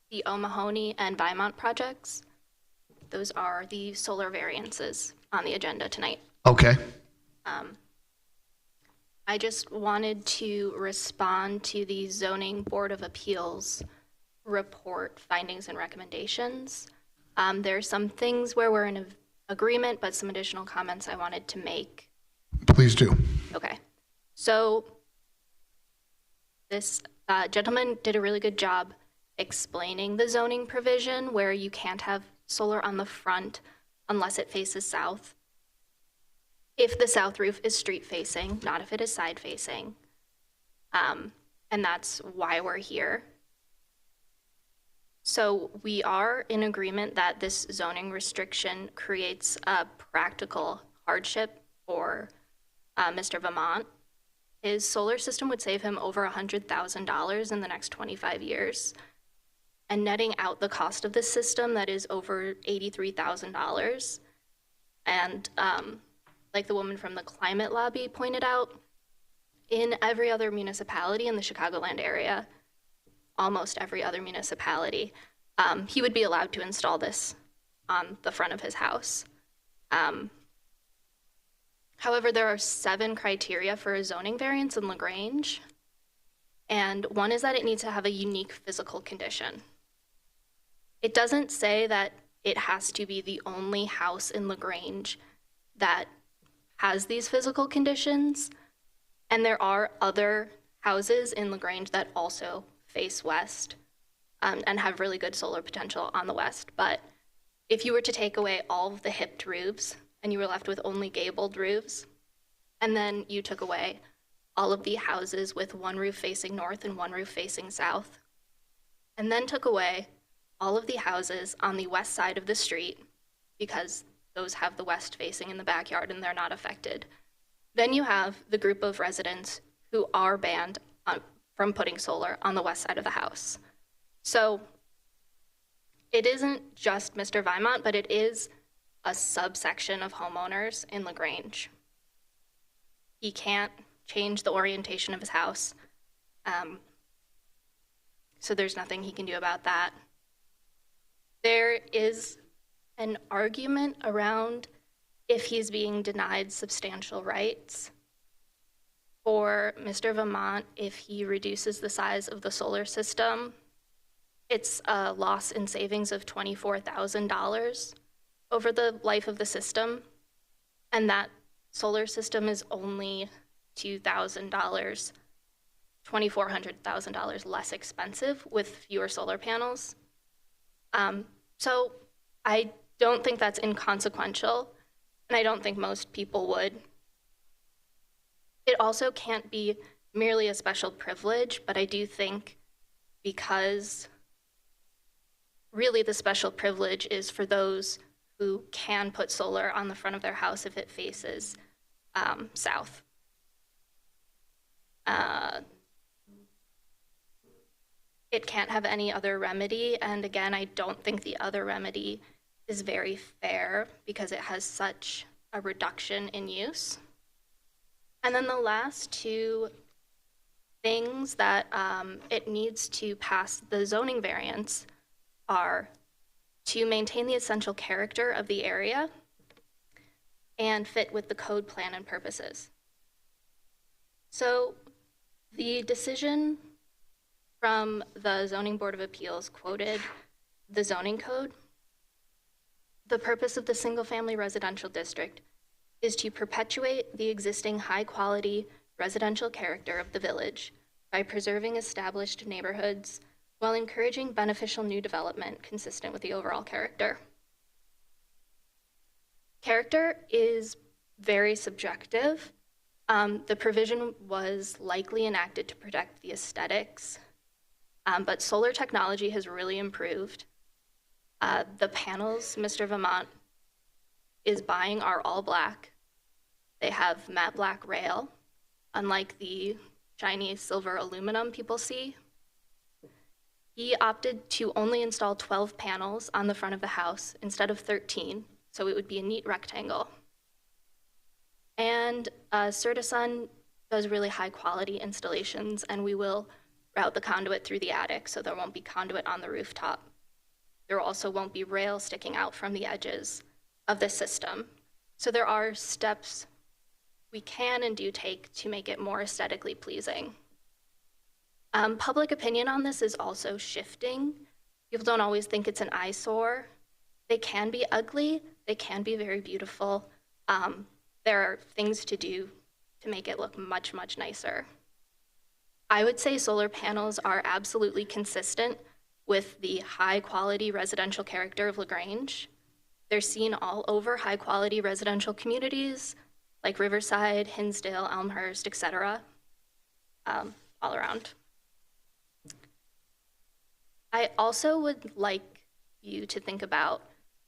the O'Mahony and Vimont projects. Those are the solar variances on the agenda tonight. Okay. I just wanted to respond to the Zoning Board of Appeals report findings and recommendations. There are some things where we're in agreement, but some additional comments I wanted to make. Please do. Okay. So this gentleman did a really good job explaining the zoning provision where you can't have solar on the front unless it faces south. If the south roof is street facing, not if it is side facing. And that's why we're here. So we are in agreement that this zoning restriction creates a practical hardship for Mr. Vermont. His solar system would save him over $100,000 in the next 25 years. and netting out the cost of this system that is over $83,000. And like the woman from the climate lobby pointed out, in every other municipality in the Chicagoland area, almost every other municipality, he would be allowed to install this on the front of his house. However, there are 7 criteria for a zoning variance in LaGrange, and one is that it needs to have a unique physical condition. It doesn't say that it has to be the only house in LaGrange that has these physical conditions, and there are other houses in LaGrange that also face west and have really good solar potential on the west. But if you were to take away all of the hipped roofs and you were left with only gabled roofs, and then you took away all of the houses with one roof facing north and one roof facing south, and then took away all of the houses on the west side of the street, because those have the west facing in the backyard and they're not affected, then you have the group of residents who are banned from putting solar on the west side of the house. So it isn't just Mr. Vimont, but it is a subsection of homeowners in LaGrange. He can't change the orientation of his house, so there's nothing he can do about that. There is an argument around if he's being denied substantial rights for Mr. Vimont if he reduces the size of the solar system. It's a loss in savings of $24,000 over the life of the system, and that solar system is only $2,400,000 less expensive with fewer solar panels. So I don't think that's inconsequential, and I don't think most people would. It also can't be merely a special privilege, but I do think because really the special privilege is for those who can put solar on the front of their house if it faces south. It can't have any other remedy, and again, I don't think the other remedy is very fair because it has such a reduction in use. And then the last 2 things that it needs to pass the zoning variance are to maintain the essential character of the area and fit with the code plan and purposes. So the decision from the Zoning Board of Appeals quoted the zoning code. The purpose of the single-family residential district is to perpetuate the existing high-quality residential character of the village by preserving established neighborhoods while encouraging beneficial new development consistent with the overall character. Character is very subjective. The provision was likely enacted to protect the aesthetics, but solar technology has really improved. The panels Mr. Vimont is buying are all black. They have matte black rail, unlike the shiny silver aluminum people see. He opted to only install 12 panels on the front of the house instead of 13, so it would be a neat rectangle. And Certasun does really high quality installations, and we will route the conduit through the attic, so there won't be conduit on the rooftop. There also won't be rail sticking out from the edges of the system. So there are steps we can and do take to make it more aesthetically pleasing. Public opinion on this is also shifting. People don't always think it's an eyesore. They can be ugly, they can be very beautiful. There are things to do to make it look much, much nicer. I would say solar panels are absolutely consistent with the high quality residential character of LaGrange. They're seen all over high quality residential communities like Riverside, Hinsdale, Elmhurst, etc., all around. I also would like you to think about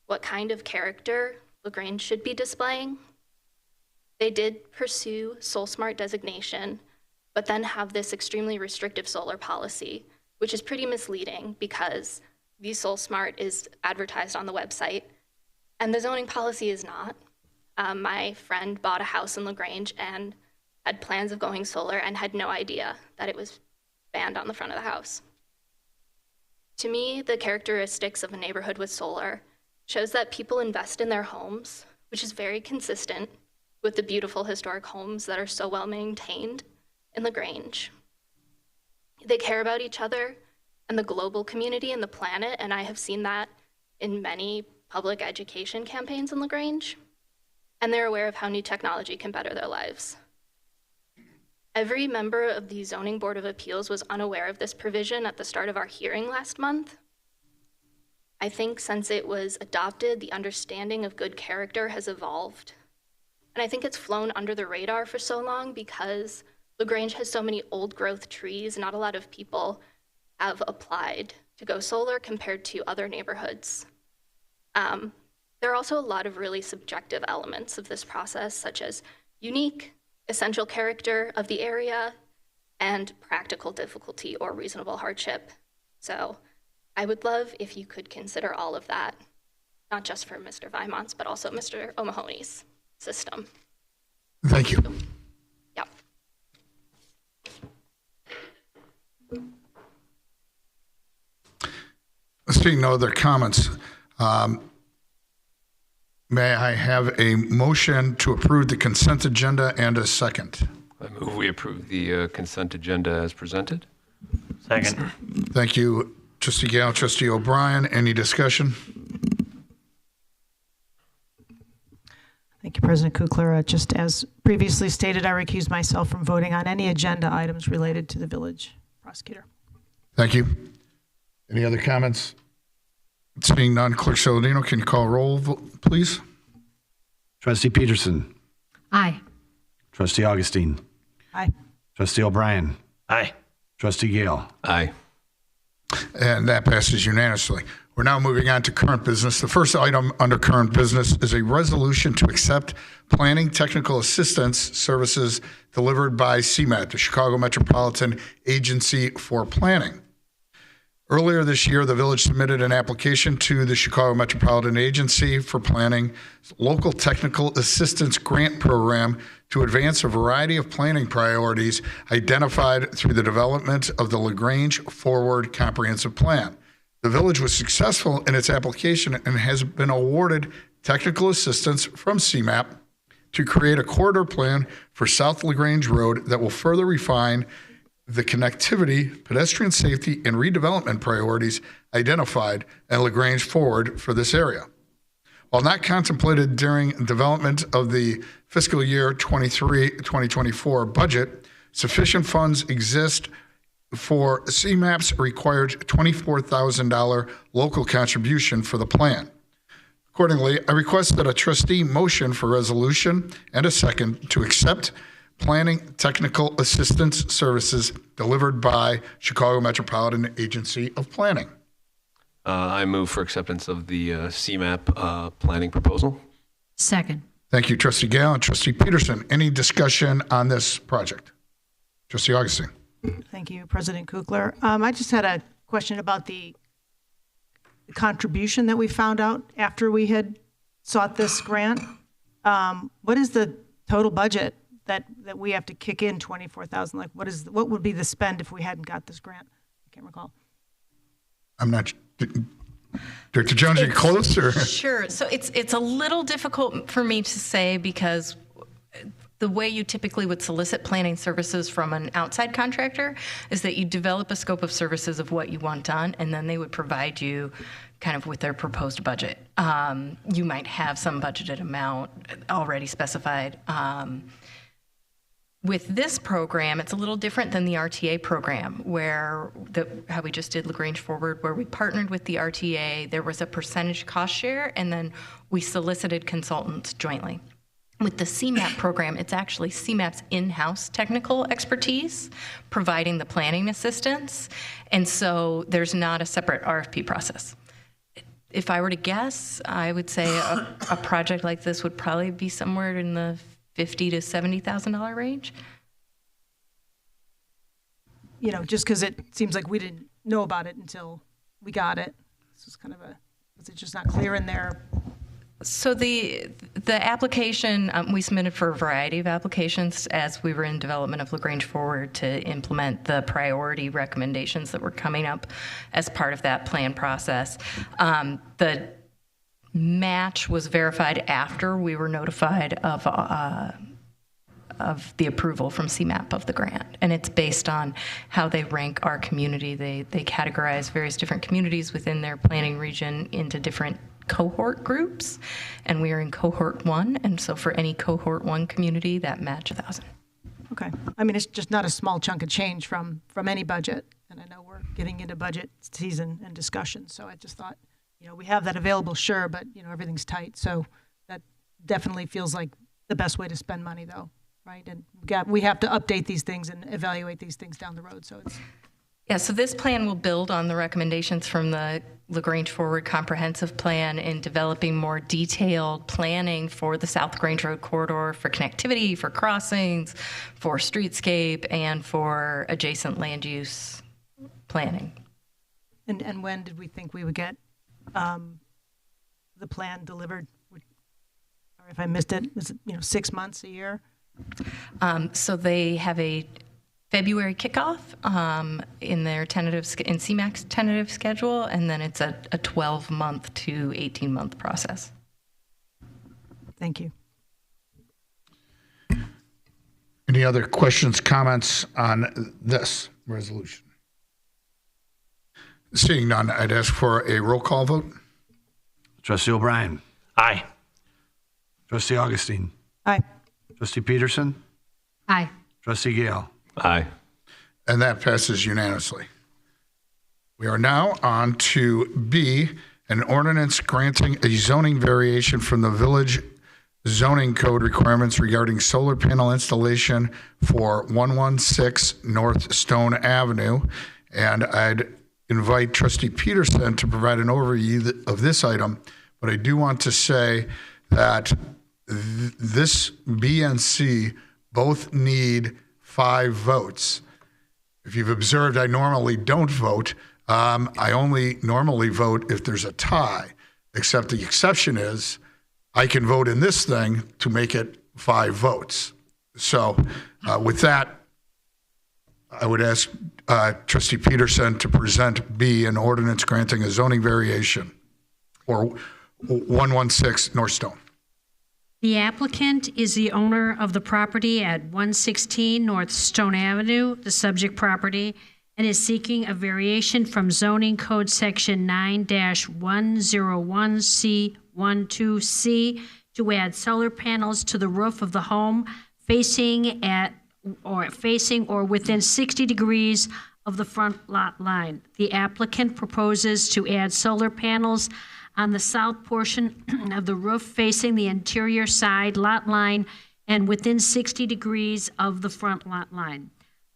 what kind of character LaGrange should be displaying. They did pursue SolSmart designation, but then have this extremely restrictive solar policy, which is pretty misleading because the Soul Smart is advertised on the website, and the zoning policy is not. My friend bought a house in LaGrange and had plans of going solar and had no idea that it was banned on the front of the house. To me, the characteristics of a neighborhood with solar shows that people invest in their homes, which is very consistent with the beautiful historic homes that are so well maintained in LaGrange. They care about each other and the global community and the planet, and I have seen that in many public education campaigns in LaGrange, and they're aware of how new technology can better their lives. Every member of the Zoning Board of Appeals was unaware of this provision at the start of our hearing last month. I think since it was adopted, the understanding of good character has evolved. And I think it's flown under the radar for so long because LaGrange has so many old growth trees, not a lot of people have applied to go solar compared to other neighborhoods. There are also a lot of really subjective elements of this process, such as unique, essential character of the area, and practical difficulty or reasonable hardship. So I would love if you could consider all of that, not just for Mr. Vimon's, but also Mr. O'Mahony's system. Thank you. Yep. Seeing no other comments, may I have a motion to approve the consent agenda and a second? I move we approve the consent agenda as presented. Second. Thank you, Trustee Gale, Trustee O'Brien. Any discussion? Thank you, President Kukler. Just as previously stated, I recuse myself from voting on any agenda items related to the village prosecutor. Thank you. Any other comments? Seeing none, Clerk Saladino, can you call roll, please? Trustee Peterson. Aye. Trustee Augustine. Aye. Trustee O'Brien. Aye. Trustee Gale. Aye. And that passes unanimously. We're now moving on to current business. The first item under current business is a resolution to accept planning technical assistance services delivered by CMAT, the Chicago Metropolitan Agency for Planning. Earlier this year, the village submitted an application to the Chicago Metropolitan Agency for Planning Local Technical Assistance Grant Program to advance a variety of planning priorities identified through the development of the LaGrange Forward Comprehensive Plan. The village was successful in its application and has been awarded technical assistance from CMAP to create a corridor plan for South LaGrange Road that will further refine the connectivity, pedestrian safety, and redevelopment priorities identified at LaGrange Forward for this area. While not contemplated during development of the fiscal year 2024 budget, sufficient funds exist for CMAP's required $24,000 local contribution for the plan. Accordingly, I request that a trustee motion for resolution and a second to accept planning technical assistance services delivered by Chicago Metropolitan Agency of Planning. I move for acceptance of the CMAP planning proposal. Second. Thank you, Trustee Gale and Trustee Peterson. Any discussion on this project? Trustee Augustine. Thank you, President Kukler. I just had a question about the contribution that we found out after we had sought this grant. What is the total budget that we have to kick in $24,000? Like, what would be the spend if we hadn't got this grant? I can't recall. I'm not. Director Jones, are you close? Or? Sure. So it's a little difficult for me to say because the way you typically would solicit planning services from an outside contractor is that you develop a scope of services of what you want done, and then they would provide you kind of with their proposed budget. You might have some budgeted amount already specified. With this program, it's a little different than the RTA program, where how we just did LaGrange Forward, where we partnered with the RTA. There was a percentage cost share, and then we solicited consultants jointly. With the CMAP program, it's actually CMAP's in-house technical expertise providing the planning assistance, and so there's not a separate RFP process. If I were to guess, I would say a project like this would probably be somewhere in the $50,000 to $70,000 range. You know, just because it seems like we didn't know about it until we got it. This was was it just not clear in there? So the application, we submitted for a variety of applications as we were in development of LaGrange Forward to implement the priority recommendations that were coming up as part of that plan process. The match was verified after we were notified of the approval from CMAP of the grant. And it's based on how they rank our community. They categorize various different communities within their planning region into different cohort groups, and we are in cohort 1, and so for any cohort 1 community, that match 1,000. Okay. I mean, it's just not a small chunk of change from any budget, and I know we're getting into budget season and discussion, so I just thought, we have that available, sure, but, everything's tight, so that definitely feels like the best way to spend money, though, right? And we have to update these things and evaluate these things down the road, so it's... Yeah, so this plan will build on the recommendations from the LaGrange Forward Comprehensive Plan in developing more detailed planning for the South Grange Road corridor, for connectivity, for crossings, for streetscape, and for adjacent land use planning. And when did we think we would get the plan delivered? Or if I missed it, is it 6 months, a year? So they have a February kickoff in their CMAC's tentative schedule, and then it's a 12-month to 18-month process. Thank you. Any other questions, comments on this resolution? Seeing none, I'd ask for a roll call vote. Trustee O'Brien. Aye. Trustee Augustine. Aye. Trustee Peterson. Aye. Trustee Gale. Aye. And that passes unanimously. We are now on to B, an ordinance granting a zoning variation from the village zoning code requirements regarding solar panel installation for 116 North Stone Avenue. And I'd invite Trustee Peterson to provide an overview of this item, but I do want to say that this B and C both need 5 votes. If you've observed, I normally don't vote. I only normally vote if there's a tie, except the exception is I can vote in this thing to make it 5 votes. So with that, I would ask Trustee Peterson to present B, an ordinance granting a zoning variation for 116 North Stone. The applicant is the owner of the property at 116 North Stone Avenue, the subject property, and is seeking a variation from zoning code section 9-101C12C to add solar panels to the roof of the home facing or within 60 degrees of the front lot line. The applicant proposes to add solar panels on the south portion of the roof facing the interior side lot line and within 60 degrees of the front lot line.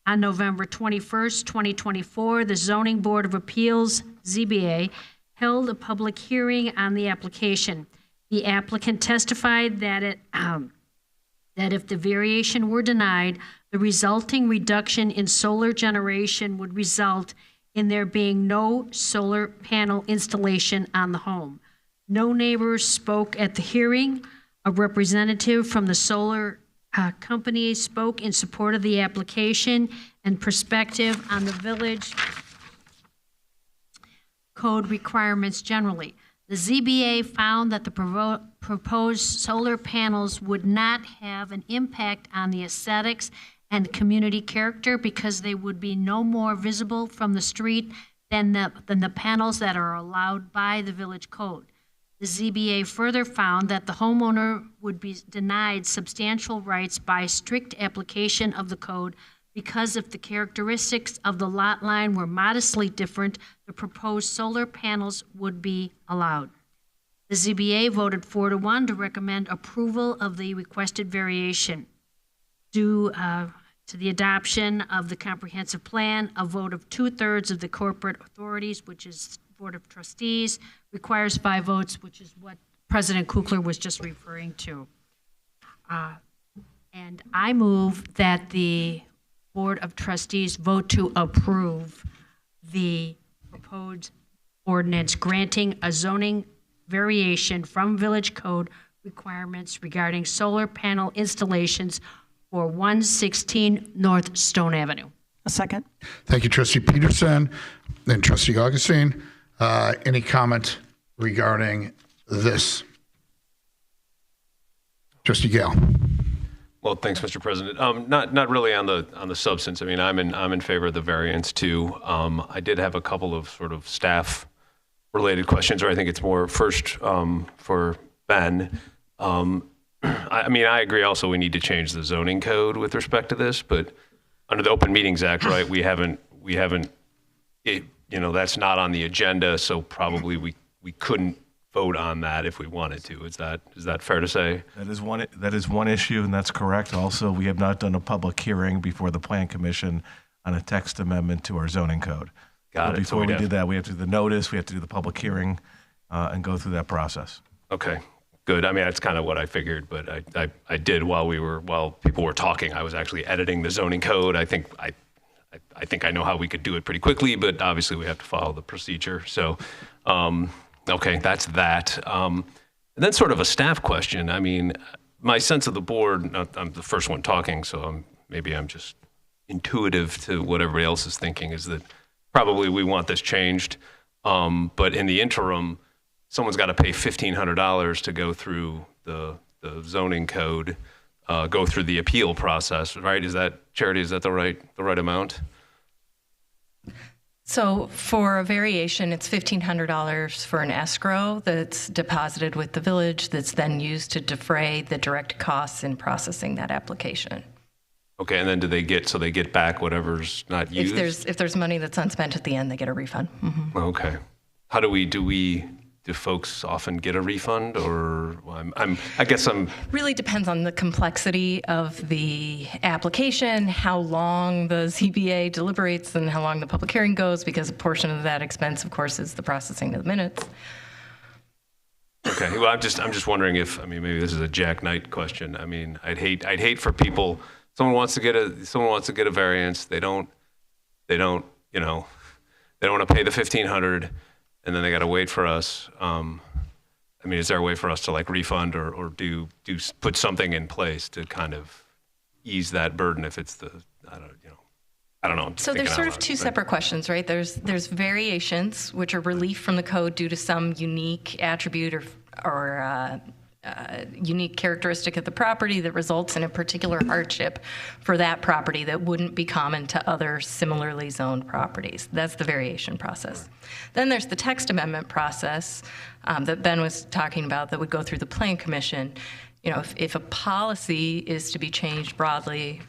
On November 21st, 2024, the Zoning Board of Appeals, ZBA, held a public hearing on the application. The applicant testified that if the variation were denied, the resulting reduction in solar generation would result in there being no solar panel installation on the home. No neighbors spoke at the hearing. A representative from the solar company spoke in support of the application and perspective on the village code requirements generally. The ZBA found that the proposed solar panels would not have an impact on the aesthetics and community character because they would be no more visible from the street than the panels that are allowed by the village code. The ZBA further found that the homeowner would be denied substantial rights by strict application of the code because if the characteristics of the lot line were modestly different, the proposed solar panels would be allowed. The ZBA voted 4-1 to recommend approval of the requested variation. Due to the adoption of the comprehensive plan, a vote of 2/3 of the corporate authorities, which is Board of Trustees, requires 5 votes, which is what President Kukler was just referring to. And I move that the Board of Trustees vote to approve the proposed ordinance granting a zoning variation from village code requirements regarding solar panel installations for 116 North Stone Avenue. A second. Thank you, Trustee Peterson and Trustee Augustine. Any comment regarding this? Trustee Gale. Well, thanks, Mr. President. Not really on the substance. I mean, I'm in favor of the variance too. I did have a couple of sort of staff related questions, or I think it's more first for Ben. I mean, I agree. Also, we need to change the zoning code with respect to this, but under the Open Meetings Act, right? We haven't. That's not on the agenda, so probably we couldn't vote on that if we wanted to. Is that fair to say? That is one issue, and that's correct. Also, we have not done a public hearing before the Plan Commission on a text amendment to our zoning code. Got it. Before we do that, we have to do the notice, we have to do the public hearing, and go through that process. Okay, good. I mean, that's kind of what I figured, but I did while people were talking. I was actually editing the zoning code. I think I know how we could do it pretty quickly, but obviously we have to follow the procedure. So. Okay, that's that. And then sort of a staff question. I mean, my sense of the board, I'm the first one talking, so maybe I'm just intuitive to what everybody else is thinking, is that probably we want this changed. But in the interim, someone's got to pay $1,500 to go through the zoning code, go through the appeal process, right? Is that, Charity, is that the right amount? So for a variation, it's $1,500 for an escrow that's deposited with the village that's then used to defray the direct costs in processing that application. Okay, and then they get back whatever's not used? If there's money that's unspent at the end, they get a refund. Mm-hmm. Okay. How do folks often get a refund, or I guess I'm really depends on the complexity of the application, how long the ZBA deliberates, and how long the public hearing goes, because a portion of that expense, of course, is the processing of the minutes. Okay. Well, I'm just wondering if, I mean, maybe this is a Jack Knight question. I mean, I'd hate for people. Someone wants to get a variance. They don't want to pay the $1,500. And then they got to wait for us. I mean, is there a way for us to like refund or put something in place to kind of ease that burden if it's I don't know. So there's sort of two separate questions, right? There's variations, which are relief from the code due to some unique attribute or unique characteristic of the property that results in a particular hardship for that property that wouldn't be common to other similarly zoned properties. That's the variation process. Then there's the text amendment process that Ben was talking about that would go through the Plan Commission. You know, if a policy is to be changed broadly,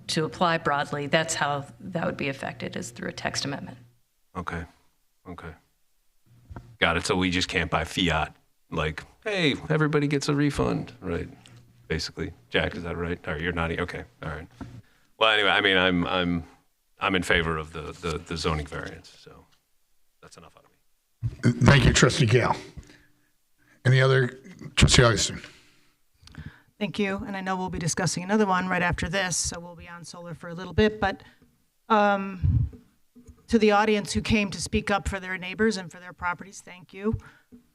to apply broadly, that's how that would be affected, is through a text amendment. Okay. Got it. So we just can't buy fiat, like, hey, everybody gets a refund, right? Basically, Jack, is that right? Or you're nodding? Okay, all right. Well, anyway, I mean, I'm in favor of the zoning variance, so that's enough out of me. Thank you, Trustee Gale. Any other, Trustee Augustine? Thank you. And I know we'll be discussing another one right after this, so we'll be on solar for a little bit. But to the audience who came to speak up for their neighbors and for their properties, thank you.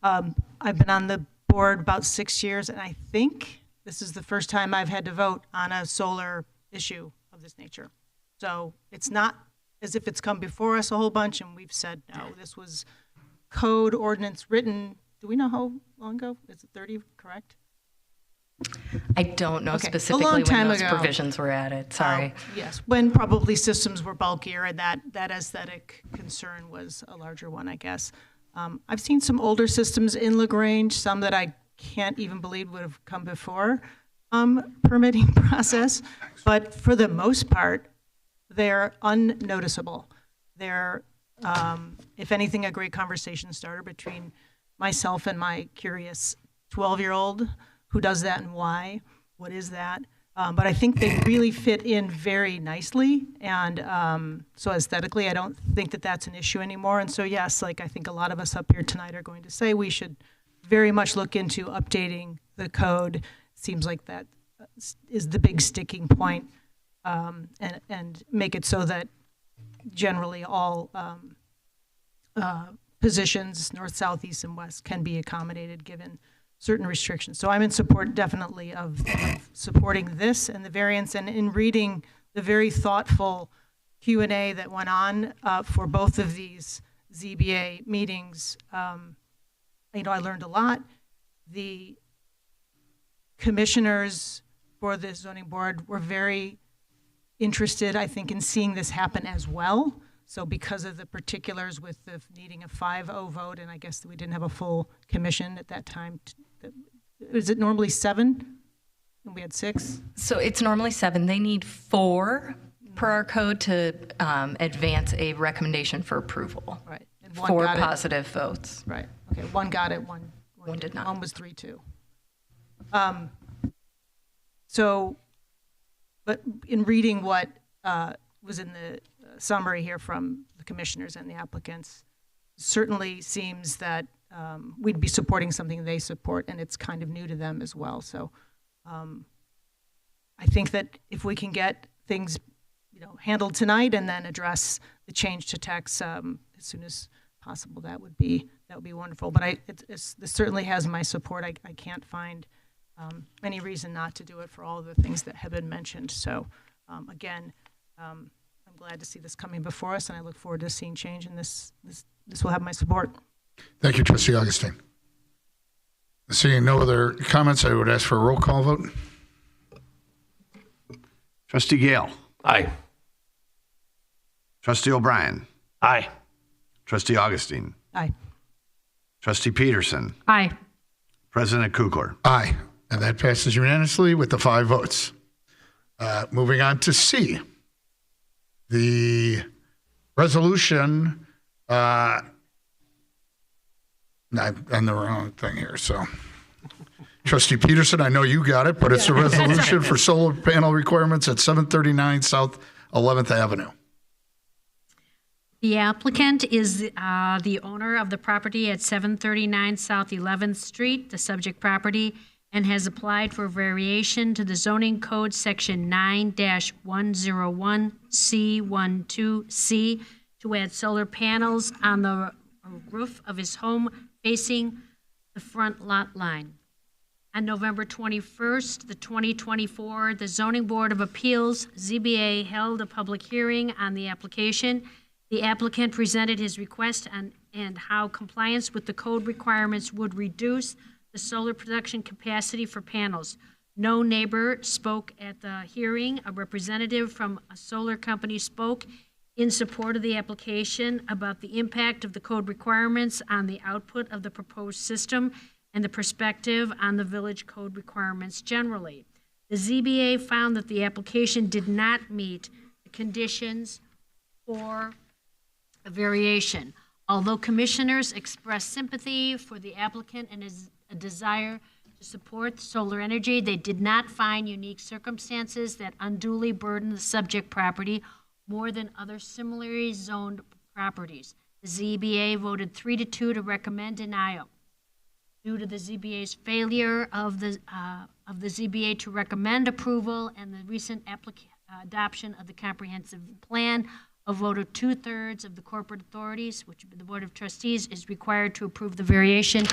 I've been on the board about 6 years, and I think this is the first time I've had to vote on a solar issue of this nature. So it's not as if it's come before us a whole bunch and we've said no. This was code ordinance written, do we know how long ago? Is it 30, correct? I don't know Okay. specifically A long time when those ago. provisions were added. Sorry. Yes, when probably systems were bulkier and that aesthetic concern was a larger one, I guess. I've seen some older systems in LaGrange, some that I can't even believe would have come before permitting process, but for the most part, they're unnoticeable. They're, if anything, a great conversation starter between myself and my curious 12-year-old who does that and why, what is that? But I think they really fit in very nicely, and so aesthetically, I don't think that that's an issue anymore. And so yes, like I think a lot of us up here tonight are going to say we should very much look into updating the code. Seems like that is the big sticking point, and make it so that generally all positions, north, south, east, and west, can be accommodated given certain restrictions. So I'm in support definitely of supporting this and the variance, and in reading the very thoughtful Q&A that went on for both of these ZBA meetings. I learned a lot. The commissioners for the zoning board were very interested, I think, in seeing this happen as well. So because of the particulars with the needing a 5-0 vote, and I guess we didn't have a full commission at that time. Is it normally 7? And we had 6? So it's normally 7. They need 4 per our code to advance a recommendation for approval. Right. And 4 positive votes. Right. Okay. 1 got it. One did not. 1 was 3-2. So, but in reading what was in the summary here from the commissioners and the applicants, certainly seems that we'd be supporting something they support, and it's kind of new to them as well. So I think that if we can get things handled tonight and then address the change to text as soon as possible, that would be wonderful. But this certainly has my support. I can't find any reason not to do it for all of the things that have been mentioned. So again, I'm glad to see this coming before us, and I look forward to seeing change, and this will have my support. Thank you, Trustee Augustine. Seeing no other comments, I would ask for a roll call vote. Trustee Gale. Aye. Trustee O'Brien. Aye. Trustee Augustine. Aye. Trustee Peterson. Aye. President Kugler. Aye. And that passes unanimously with the 5 votes. Moving on to C. The resolution, I'm on the wrong thing here, so. Trustee Peterson, I know you got it, but it's a resolution for solar panel requirements at 739 South 11th Avenue. The applicant is the owner of the property at 739 South 11th Street, the subject property, and has applied for variation to the zoning code section 9-101C12C to add solar panels on the roof of his home facing the front lot line. On November 21st, 2024, the Zoning Board of Appeals, ZBA, held a public hearing on the application. The applicant presented his request and how compliance with the code requirements would reduce the solar production capacity for panels. No neighbor spoke at the hearing. A representative from a solar company spoke in support of the application about the impact of the code requirements on the output of the proposed system and the perspective on the village code requirements generally. The ZBA found that the application did not meet the conditions for a variation. Although commissioners expressed sympathy for the applicant and a desire to support solar energy, they did not find unique circumstances that unduly burden the subject property more than other similarly zoned properties. The ZBA voted 3-2 to recommend denial. Due to the ZBA's failure of the ZBA to recommend approval and the recent adoption of the comprehensive plan, a vote of 2/3 of the corporate authorities, which the Board of Trustees, is required to approve the variation.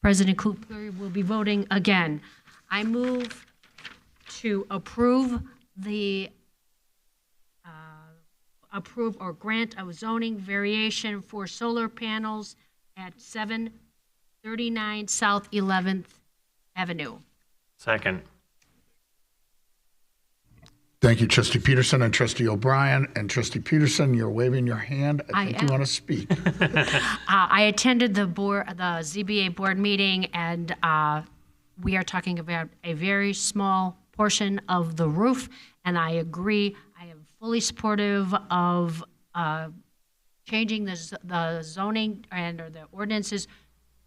President Kugler will be voting again. I move to approve approve or grant a zoning variation for solar panels at 739 South 11th Avenue. Second. Thank you, Trustee Peterson and Trustee O'Brien. And Trustee Peterson, you're waving your hand. I think you want to speak. I attended the ZBA board meeting, and we are talking about a very small portion of the roof, and I agree. I am fully supportive of changing the zoning or the ordinances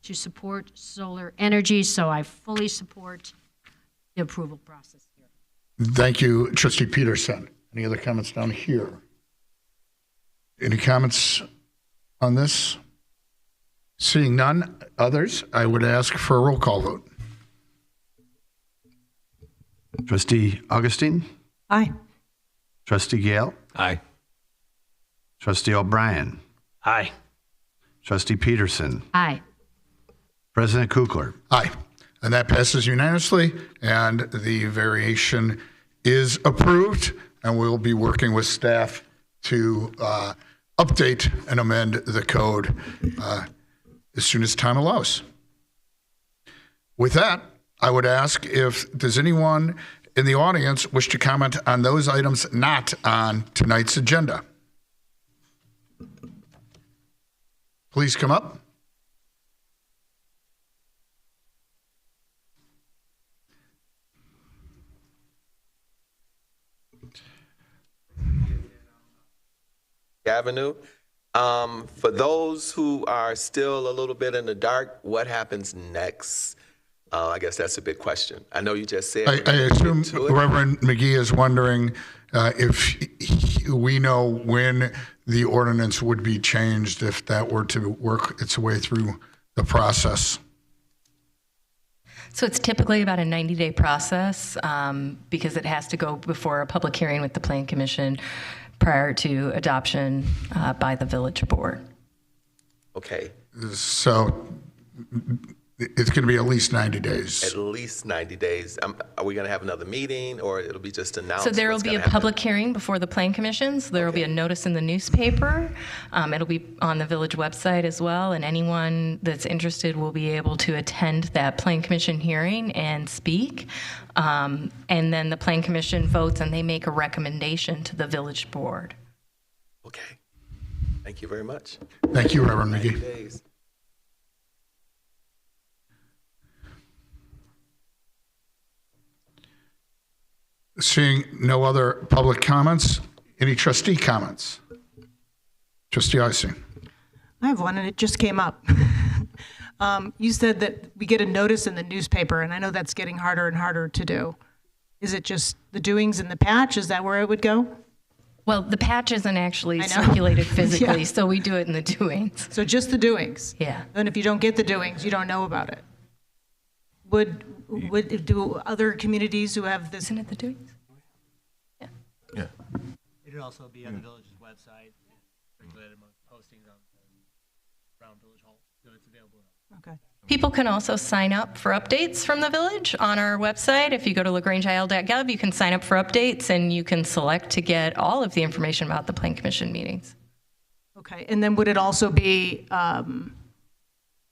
to support solar energy, so I fully support the approval process here. Thank you, Trustee Peterson. Any other comments down here? Any comments on this? Seeing none, others, I would ask for a roll call vote. Trustee Augustine. Aye. Trustee Gale. Aye. Trustee O'Brien. Aye. Trustee Peterson. Aye. President Kukler. Aye. And that passes unanimously, and the variation is approved, and we'll be working with staff to update and amend the code as soon as time allows. With that, I would ask if does anyone in the audience wish to comment on those items not on tonight's agenda? Please come up. Avenue. For those who are still a little bit in the dark, what happens next? I guess that's a big question. I know you just said. I assume Reverend McGee is wondering if we know when the ordinance would be changed if that were to work its way through the process. So it's typically about a 90-day process because it has to go before a public hearing with the Plan Commission prior to adoption by the village board. Okay. So it's going to be at least 90 days. At least 90 days. Are we going to have another meeting, or it'll be just announced? So there will be a public hearing before the Plan Commission. So there will be a notice in the newspaper. It'll be on the village website as well, and anyone that's interested will be able to attend that Plan Commission hearing and speak. And then the Plan Commission votes, and they make a recommendation to the village board. Okay. Thank you very much. Thank you, Reverend 90 McGee. days. Seeing no other public comments, any trustee comments? Trustee Icing. I have one, and it just came up. You said that we get a notice in the newspaper, and I know that's getting harder and harder to do. Is it just the doings in the patch? Is that where it would go? Well, the patch isn't actually circulated physically, Yeah. so we do it in the doings. So just the doings? Yeah. And if you don't get the doings, you don't know about it? Would do other communities who have this? Isn't it the doings? Yeah. It'd also be on the village's website, circulated among postings on around Village Hall, so it's available. Okay. People can also sign up for updates from the village on our website. If you go to lagrangeil.gov, you can sign up for updates, and you can select to get all of the information about the Plan Commission meetings. Okay, and then would it also be,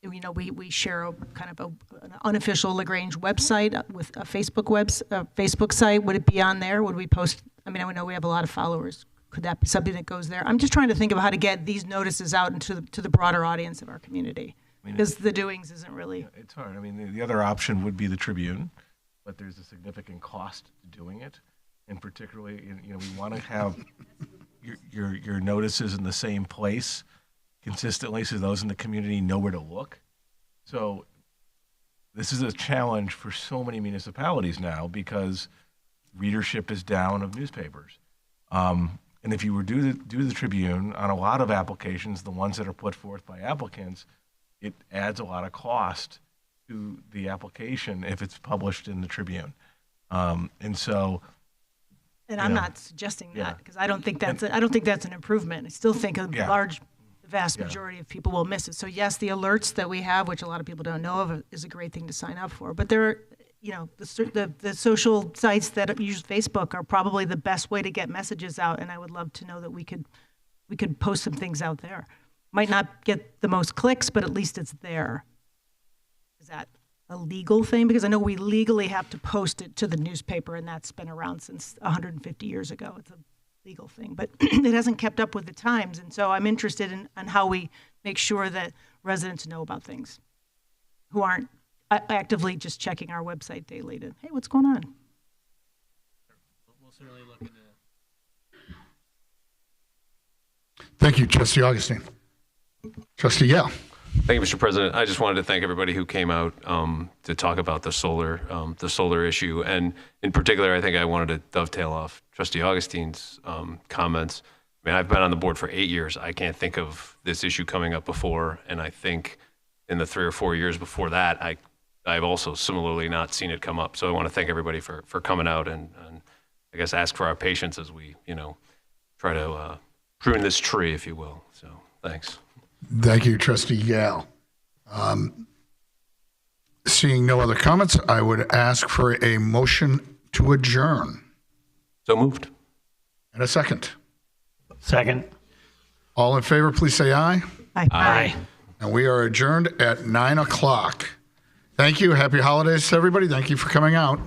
we share a kind of an unofficial LaGrange website with a Facebook site. Would it be on there? Would we post? I mean, I know we have a lot of followers. Could that be something that goes there? I'm just trying to think of how to get these notices out into to the broader audience of our community. Because the doings isn't really. It's hard. I mean, the other option would be the Tribune, but there's a significant cost to doing it. And particularly, we want to have your notices in the same place consistently so those in the community know where to look. So this is a challenge for so many municipalities now because readership is down of newspapers. And if you were do the Tribune on a lot of applications, the ones that are put forth by applicants, it adds a lot of cost to the application if it's published in the Tribune. And so. And I'm not suggesting that because I don't think that's an improvement. I still think the vast majority of people will miss it. So yes, the alerts that we have, which a lot of people don't know of, is a great thing to sign up for. But there are, the social sites that use Facebook are probably the best way to get messages out. And I would love to know that we could post some things out there. Might not get the most clicks, but at least it's there. Is that a legal thing? Because I know we legally have to post it to the newspaper, and that's been around since 150 years ago. It's a legal thing, but it hasn't kept up with the times. And so I'm interested in how we make sure that residents know about things who aren't actively just checking our website daily to, hey, what's going on? We'll certainly look into. Thank you, Trustee Augustine. Trustee Yale. Thank you, Mr. President. I just wanted to thank everybody who came out to talk about the solar issue. And in particular, I think I wanted to dovetail off Trustee Augustine's comments. I mean, I've been on the board for 8 years. I can't think of this issue coming up before. And I think in the 3 or 4 years before that, I've also similarly not seen it come up. So I want to thank everybody for coming out and I guess ask for our patience as we, try to prune this tree, if you will. So thanks. Thank you, Trustee Gale. Seeing no other comments, I would ask for a motion to adjourn. So moved. And a second. Second. All in favor, please say aye. Aye. And we are adjourned at 9 o'clock. Thank you. Happy holidays to everybody. Thank you for coming out.